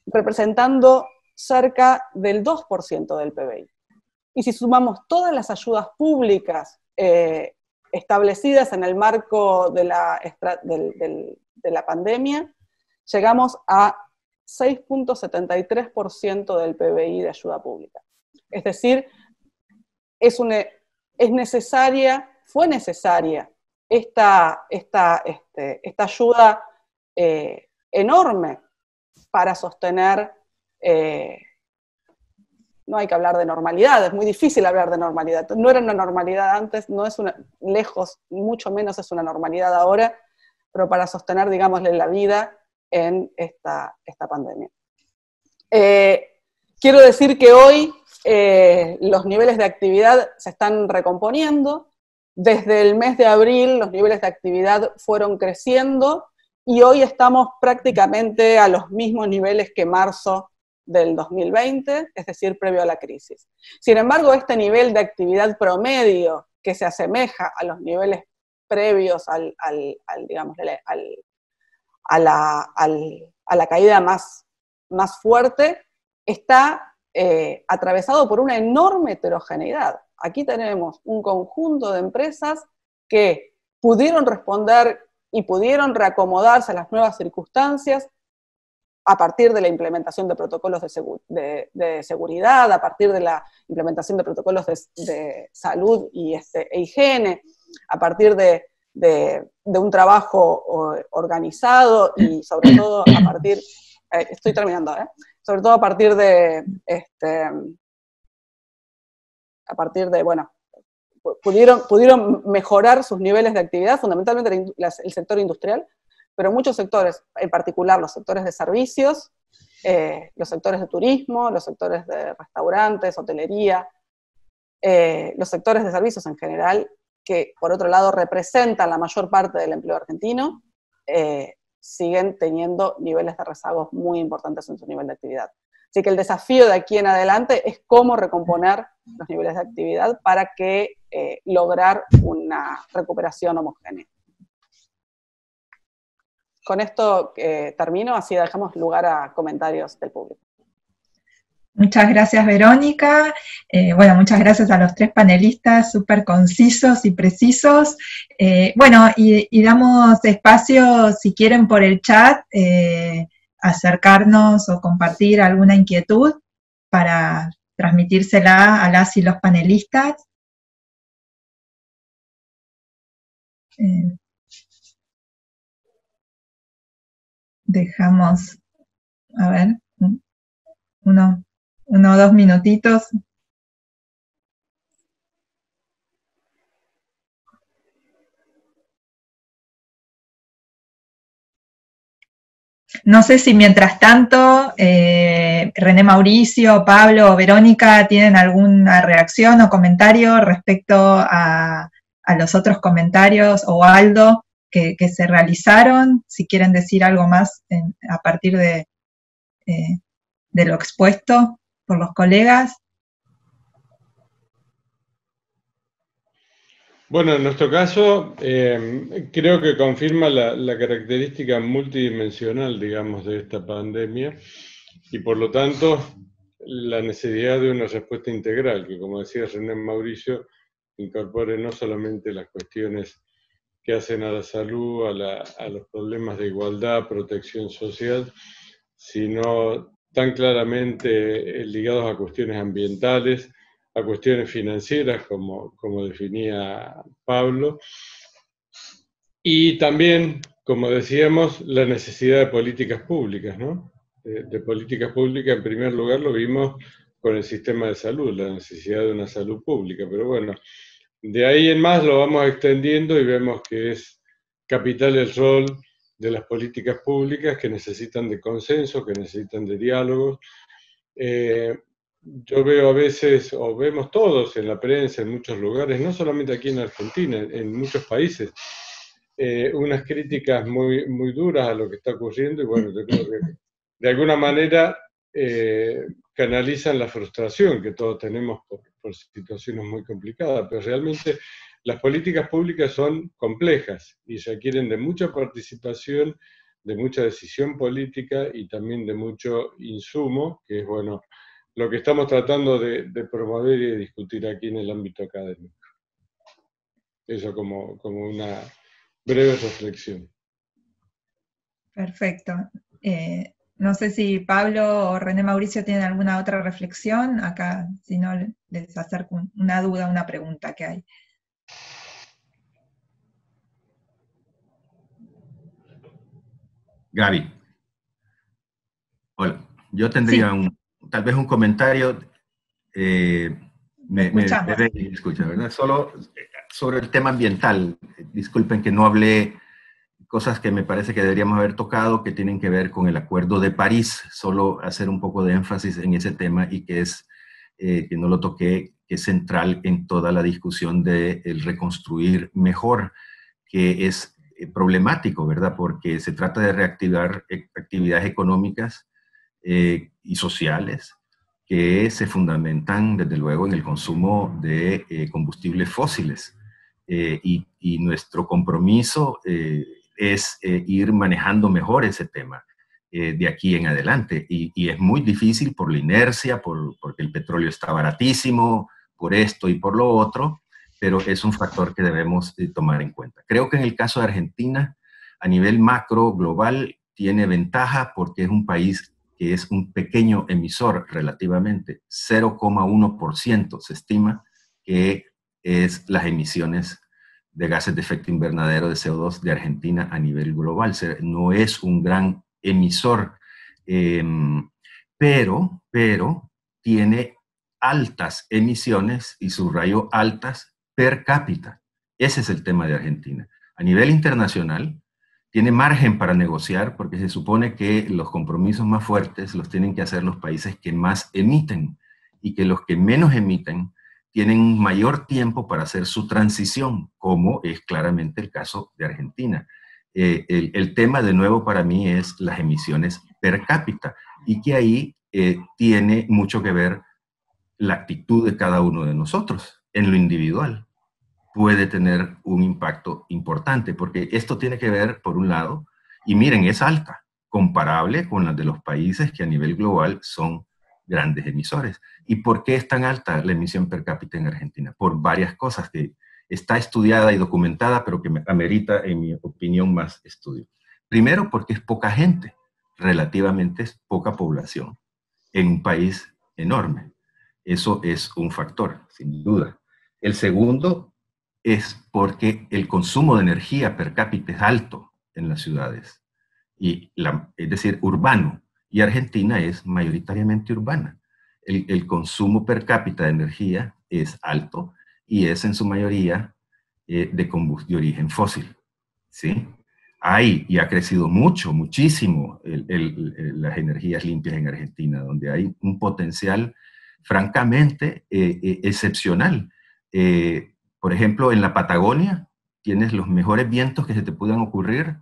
representando cerca del 2% del PBI. Y si sumamos todas las ayudas públicas establecidas en el marco de la pandemia, llegamos a 6.73% del PBI de ayuda pública. Es decir, fue necesaria esta ayuda enorme para sostener. No hay que hablar de normalidad, es muy difícil hablar de normalidad. No era una normalidad antes, no es lejos, mucho menos es una normalidad ahora, pero para sostener, digámosle, la vida en esta pandemia. Quiero decir que hoy los niveles de actividad se están recomponiendo. Desde el mes de abril los niveles de actividad fueron creciendo y hoy estamos prácticamente a los mismos niveles que marzo del 2020, es decir, previo a la crisis. Sin embargo, este nivel de actividad promedio, que se asemeja a los niveles previos a la caída más fuerte, está atravesado por una enorme heterogeneidad. Aquí tenemos un conjunto de empresas que pudieron responder y pudieron reacomodarse a las nuevas circunstancias a partir de la implementación de protocolos de seguridad, a partir de la implementación de protocolos de salud y higiene, a partir de un trabajo organizado y sobre todo a partir, estoy terminando, sobre todo a partir de, bueno, pudieron mejorar sus niveles de actividad, fundamentalmente el sector industrial, pero muchos sectores, en particular los sectores de servicios, los sectores de turismo, los sectores de restaurantes, hotelería, los sectores de servicios en general, que por otro lado representan la mayor parte del empleo argentino, siguen teniendo niveles de rezagos muy importantes en su nivel de actividad. Así que el desafío de aquí en adelante es cómo recomponer los niveles de actividad para que lograr una recuperación homogénea. Con esto termino, así dejamos lugar a comentarios del público. Muchas gracias, Verónica. Bueno, muchas gracias a los tres panelistas, súper concisos y precisos. Bueno, y damos espacio, si quieren, por el chat, acercarnos o compartir alguna inquietud para transmitírsela a las y los panelistas. Dejamos, a ver, uno o 2 minutitos. No sé si mientras tanto René Mauricio, Pablo o Verónica tienen alguna reacción o comentario respecto a los otros comentarios, o Aldo, que se realizaron, si quieren decir algo más a partir de lo expuesto por los colegas. Bueno, en nuestro caso, creo que confirma la característica multidimensional, digamos, de esta pandemia, y por lo tanto, la necesidad de una respuesta integral, que como decía René Mauricio, incorpore no solamente las cuestiones que hacen a la salud, a los problemas de igualdad, protección social, sino tan claramente ligados a cuestiones ambientales, a cuestiones financieras, como definía Pablo, y también, como decíamos, la necesidad de políticas públicas, ¿no? De políticas públicas, en primer lugar, lo vimos con el sistema de salud, la necesidad de una salud pública, pero bueno, de ahí en más lo vamos extendiendo y vemos que es capital el rol de las políticas públicas, que necesitan de consenso, que necesitan de diálogos. Yo veo a veces, o vemos todos en la prensa, en muchos lugares, no solamente aquí en Argentina, en muchos países, unas críticas muy, muy duras a lo que está ocurriendo, y bueno, yo creo que de alguna manera canalizan la frustración que todos tenemos por situaciones muy complicadas, pero realmente las políticas públicas son complejas y requieren de mucha participación, de mucha decisión política y también de mucho insumo, que es, bueno, lo que estamos tratando de promover y de discutir aquí en el ámbito académico. Eso como una breve reflexión. Perfecto. No sé si Pablo o René Mauricio tienen alguna otra reflexión. Acá, si no, les acerco una duda, una pregunta que hay. Gaby. Hola. Yo tendría tal vez un comentario. Me escucha, ¿verdad? Solo sobre el tema ambiental. Disculpen que no hablé cosas que me parece que deberíamos haber tocado, que tienen que ver con el Acuerdo de París. Solo hacer un poco de énfasis en ese tema, y que es, que no lo toqué, que es central en toda la discusión de el reconstruir mejor, que es problemático, ¿verdad? Porque se trata de reactivar actividades económicas y sociales que se fundamentan, desde luego, en el consumo de combustibles fósiles. Y nuestro compromiso es ir manejando mejor ese tema de aquí en adelante. Y es muy difícil por la inercia, porque el petróleo está baratísimo, por esto y por lo otro, pero es un factor que debemos tomar en cuenta. Creo que en el caso de Argentina, a nivel macro, global, tiene ventaja porque es un país que es un pequeño emisor relativamente, 0,1% se estima que es las emisiones de gases de efecto invernadero de CO2 de Argentina a nivel global. No es un gran emisor, pero tiene altas emisiones, y subrayo altas, per cápita. Ese es el tema de Argentina. A nivel internacional, tiene margen para negociar porque se supone que los compromisos más fuertes los tienen que hacer los países que más emiten y que los que menos emiten tienen un mayor tiempo para hacer su transición, como es claramente el caso de Argentina. El tema, de nuevo, para mí es las emisiones per cápita y que ahí tiene mucho que ver la actitud de cada uno de nosotros en lo individual. Puede tener un impacto importante, porque esto tiene que ver, por un lado, y miren, es alta, comparable con las de los países que a nivel global son grandes emisores. ¿Y por qué es tan alta la emisión per cápita en Argentina? Por varias cosas que está estudiada y documentada, pero que amerita, en mi opinión, más estudio. Primero, porque es poca gente, relativamente es poca población, en un país enorme. Eso es un factor, sin duda. El segundo es porque el consumo de energía per cápita es alto en las ciudades, es decir, urbano, y Argentina es mayoritariamente urbana. El consumo per cápita de energía es alto y es en su mayoría de origen fósil, ¿sí? Hay, y ha crecido mucho, muchísimo las energías limpias en Argentina, donde hay un potencial francamente excepcional. Por ejemplo, en la Patagonia tienes los mejores vientos que se te puedan ocurrir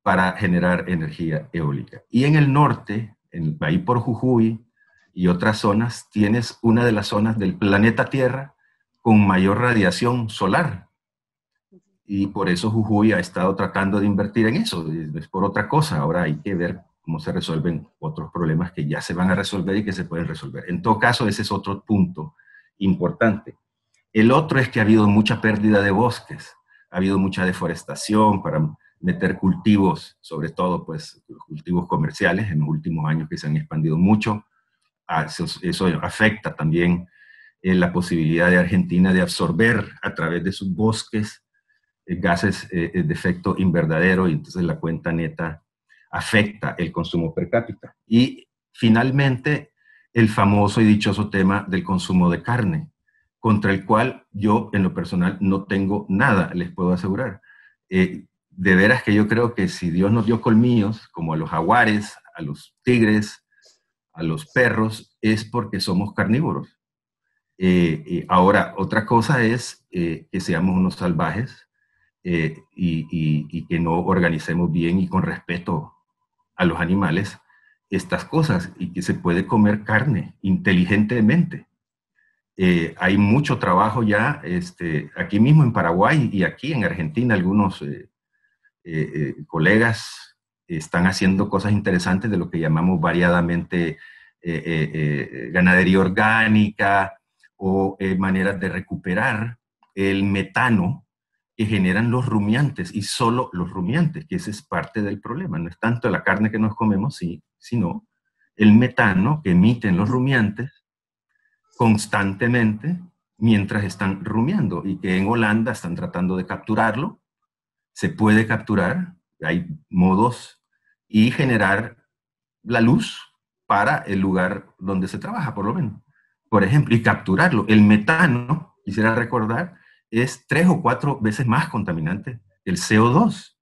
para generar energía eólica. Y en el norte, ahí por Jujuy y otras zonas, tienes una de las zonas del planeta Tierra con mayor radiación solar. Y por eso Jujuy ha estado tratando de invertir en eso, es por otra cosa. Ahora hay que ver cómo se resuelven otros problemas que ya se van a resolver y que se pueden resolver. En todo caso, ese es otro punto importante. El otro es que ha habido mucha pérdida de bosques, ha habido mucha deforestación para meter cultivos, sobre todo pues cultivos comerciales en los últimos años que se han expandido mucho. Eso afecta también la posibilidad de Argentina de absorber a través de sus bosques gases de efecto invernadero, y entonces la cuenta neta afecta el consumo per cápita. Y finalmente, el famoso y dichoso tema del consumo de carne, contra el cual yo en lo personal no tengo nada, les puedo asegurar. De veras que yo creo que si Dios nos dio colmillos, como a los jaguares, a los tigres, a los perros, es porque somos carnívoros. Ahora, otra cosa es que seamos unos salvajes y que no organicemos bien y con respeto a los animales estas cosas, y que se puede comer carne inteligentemente. Hay mucho trabajo ya aquí mismo en Paraguay y aquí en Argentina. Algunos colegas están haciendo cosas interesantes de lo que llamamos variadamente ganadería orgánica o maneras de recuperar el metano que generan los rumiantes, y solo los rumiantes, que ese es parte del problema. No es tanto la carne que nos comemos, sino el metano que emiten los rumiantes constantemente mientras están rumiando, y que en Holanda están tratando de capturarlo. Se puede capturar, hay modos, y generar la luz para el lugar donde se trabaja, por lo menos. Por ejemplo, y capturarlo. El metano, quisiera recordar, es 3 o 4 veces más contaminante que el CO2.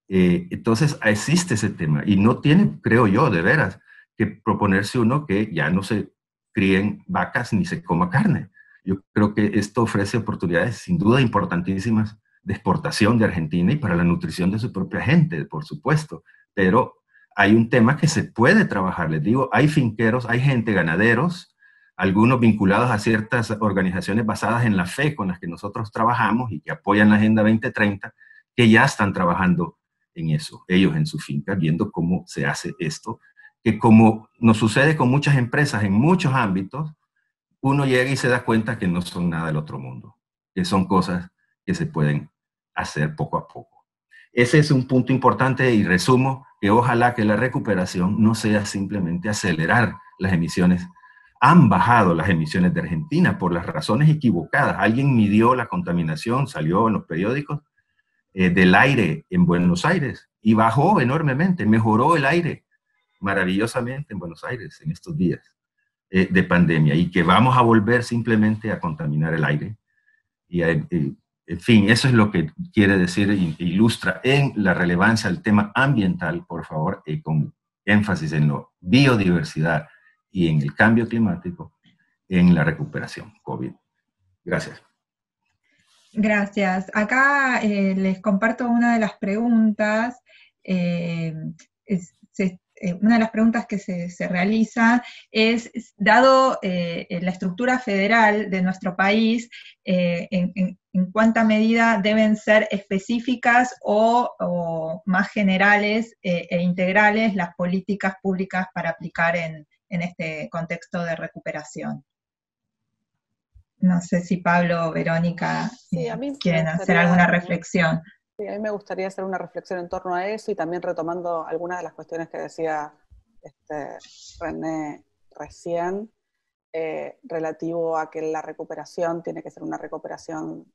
Entonces, existe ese tema, y no tiene, creo yo, de veras, que proponerse uno que ya no se críen vacas ni se coma carne. Yo creo que esto ofrece oportunidades sin duda importantísimas de exportación de Argentina y para la nutrición de su propia gente, por supuesto. Pero hay un tema que se puede trabajar. Les digo, hay finqueros, hay gente, ganaderos, algunos vinculados a ciertas organizaciones basadas en la fe con las que nosotros trabajamos y que apoyan la Agenda 2030, que ya están trabajando en eso, ellos en su finca, viendo cómo se hace esto, que como nos sucede con muchas empresas en muchos ámbitos, uno llega y se da cuenta que no son nada del otro mundo, que son cosas que se pueden hacer poco a poco. Ese es un punto importante, y resumo que ojalá que la recuperación no sea simplemente acelerar las emisiones. Han bajado las emisiones de Argentina por las razones equivocadas. Alguien midió la contaminación, salió en los periódicos, del aire en Buenos Aires, y bajó enormemente, mejoró el aire maravillosamente en Buenos Aires en estos días de pandemia, y que vamos a volver simplemente a contaminar el aire En fin, eso es lo que quiere decir, ilustra en la relevancia del tema ambiental, por favor, con énfasis en la biodiversidad y en el cambio climático, en la recuperación COVID. Gracias. Gracias. Acá les comparto una de las preguntas. Una de las preguntas que se realiza es, dado la estructura federal de nuestro país, en cuánta medida deben ser específicas o más generales e integrales las políticas públicas para aplicar en este contexto de recuperación. No sé si Pablo o Verónica quieren hacer alguna reflexión. Sí, a mí me gustaría hacer una reflexión en torno a eso y también retomando algunas de las cuestiones que decía René recién, relativo a que la recuperación tiene que ser una recuperación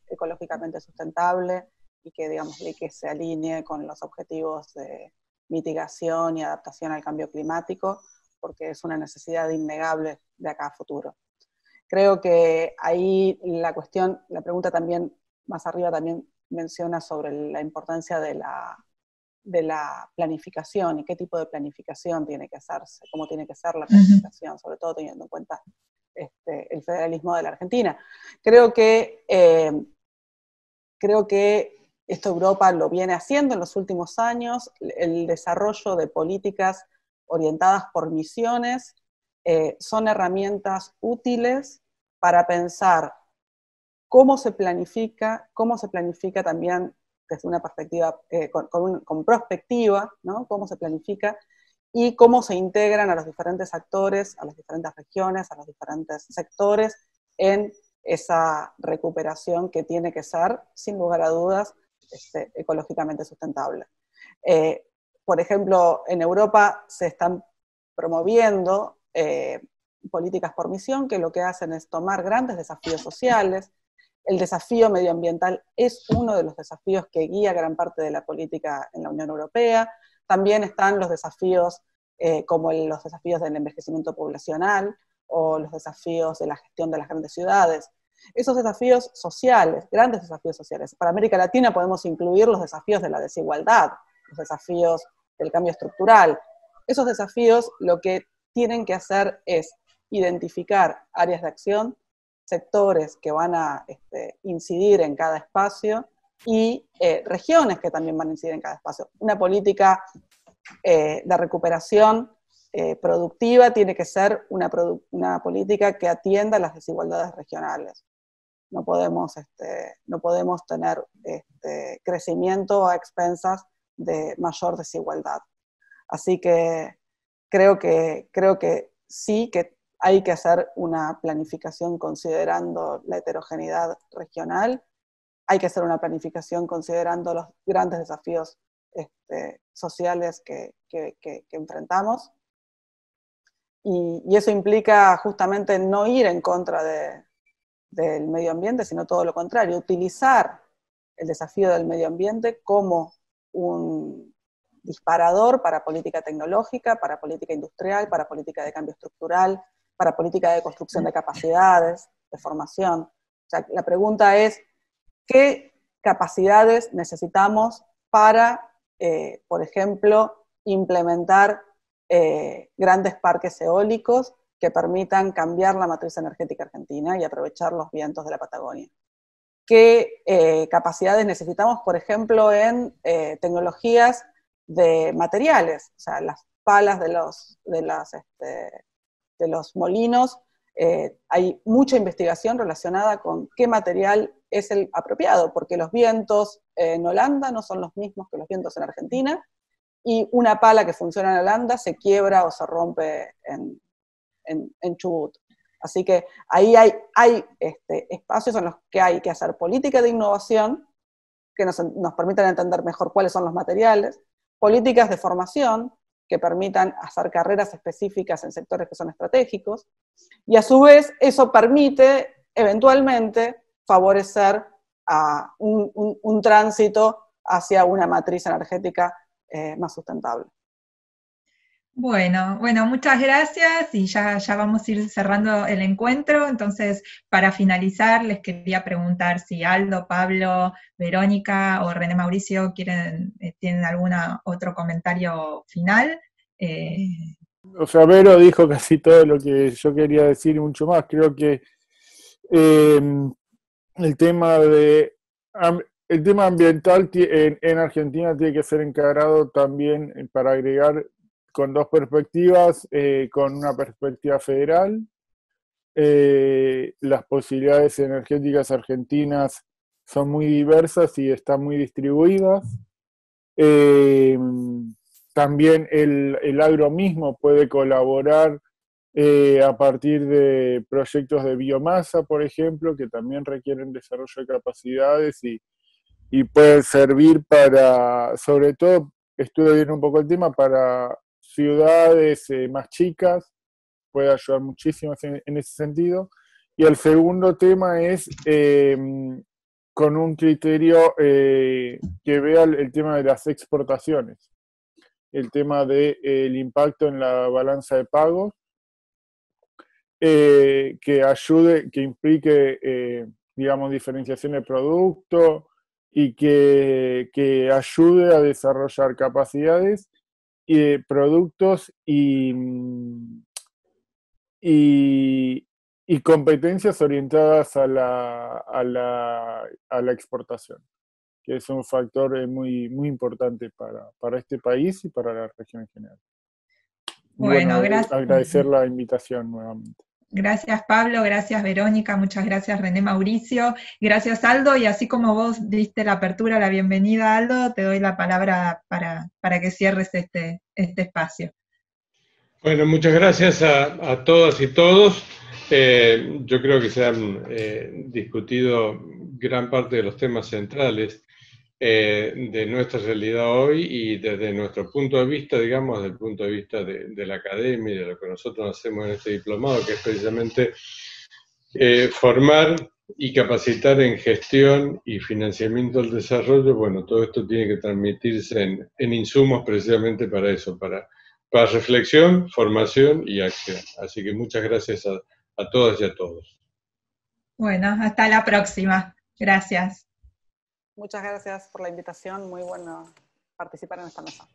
ecológicamente sustentable y que, digamos, que se alinee con los objetivos de mitigación y adaptación al cambio climático, porque es una necesidad innegable de acá a futuro. Creo que ahí la pregunta también, más arriba también menciona sobre la importancia de la planificación y qué tipo de planificación tiene que hacerse, cómo tiene que ser la planificación, sobre todo teniendo en cuenta el federalismo de la Argentina. Creo que esto Europa lo viene haciendo en los últimos años, el desarrollo de políticas orientadas por misiones, son herramientas útiles para pensar cómo se planifica también desde una perspectiva, con prospectiva, ¿no? Cómo se planifica y cómo se integran a los diferentes actores, a las diferentes regiones, a los diferentes sectores en esa recuperación que tiene que ser, sin lugar a dudas, ecológicamente sustentable. Por ejemplo, en Europa se están promoviendo políticas por misión que lo que hacen es tomar grandes desafíos sociales. El desafío medioambiental es uno de los desafíos que guía gran parte de la política en la Unión Europea. También están los desafíos como los desafíos del envejecimiento poblacional o los desafíos de la gestión de las grandes ciudades. Esos desafíos sociales, grandes desafíos sociales. Para América Latina podemos incluir los desafíos de la desigualdad, los desafíos del cambio estructural. Esos desafíos lo que tienen que hacer es identificar áreas de acción, sectores que van a incidir en cada espacio y regiones que también van a incidir en cada espacio. Una política de recuperación productiva tiene que ser una política que atienda las desigualdades regionales. No podemos tener crecimiento a expensas de mayor desigualdad. Así que creo que sí que hay que hacer una planificación considerando la heterogeneidad regional, hay que hacer una planificación considerando los grandes desafíos sociales que enfrentamos, y eso implica justamente no ir en contra del medio ambiente, sino todo lo contrario, utilizar el desafío del medio ambiente como un disparador para política tecnológica, para política industrial, para política de cambio estructural, para política de construcción de capacidades, de formación. O sea, la pregunta es, ¿qué capacidades necesitamos para, por ejemplo, implementar grandes parques eólicos que permitan cambiar la matriz energética argentina y aprovechar los vientos de la Patagonia? ¿Qué capacidades necesitamos, por ejemplo, en tecnologías de materiales? O sea, las palas de los molinos, hay mucha investigación relacionada con qué material es el apropiado, porque los vientos en Holanda no son los mismos que los vientos en Argentina, y una pala que funciona en Holanda se quiebra o se rompe en Chubut. Así que ahí hay espacios en los que hay que hacer política de innovación que nos permitan entender mejor cuáles son los materiales, políticas de formación que permitan hacer carreras específicas en sectores que son estratégicos, y a su vez eso permite eventualmente favorecer a un tránsito hacia una matriz energética más sustentable. Bueno, muchas gracias y ya vamos a ir cerrando el encuentro. Entonces, para finalizar, les quería preguntar si Aldo, Pablo, Verónica o René Mauricio tienen algún otro comentario final. O sea, Vero dijo casi todo lo que yo quería decir y mucho más. Creo que el tema ambiental en Argentina tiene que ser encarado también, para agregar, con dos perspectivas, con una perspectiva federal. Las posibilidades energéticas argentinas son muy diversas y están muy distribuidas. También el agro mismo puede colaborar a partir de proyectos de biomasa, por ejemplo, que también requieren desarrollo de capacidades y pueden servir para, sobre todo, estuve viendo un poco el tema, para ciudades más chicas, puede ayudar muchísimo en ese sentido. Y el segundo tema es con un criterio que vea el tema de las exportaciones, el tema del impacto en la balanza de pagos, que ayude, que implique, digamos, diferenciación de producto y que ayude a desarrollar capacidades y de productos y competencias orientadas a la exportación, que es un factor muy, muy importante para este país y para la región en general. Y Bueno, gracias. agradecer la invitación nuevamente. Gracias Pablo, gracias Verónica, muchas gracias René Mauricio, gracias Aldo, y así como vos diste la apertura, la bienvenida Aldo, te doy la palabra para que cierres este espacio. Bueno, muchas gracias a todas y todos. Yo creo que se han discutido gran parte de los temas centrales de nuestra realidad hoy y desde nuestro punto de vista, digamos, desde el punto de vista de la academia y de lo que nosotros hacemos en este diplomado, que es precisamente formar y capacitar en gestión y financiamiento del desarrollo. Bueno, todo esto tiene que transmitirse en insumos precisamente para eso, para reflexión, formación y acción. Así que muchas gracias a todas y a todos. Bueno, hasta la próxima. Gracias. Muchas gracias por la invitación, muy bueno participar en esta mesa.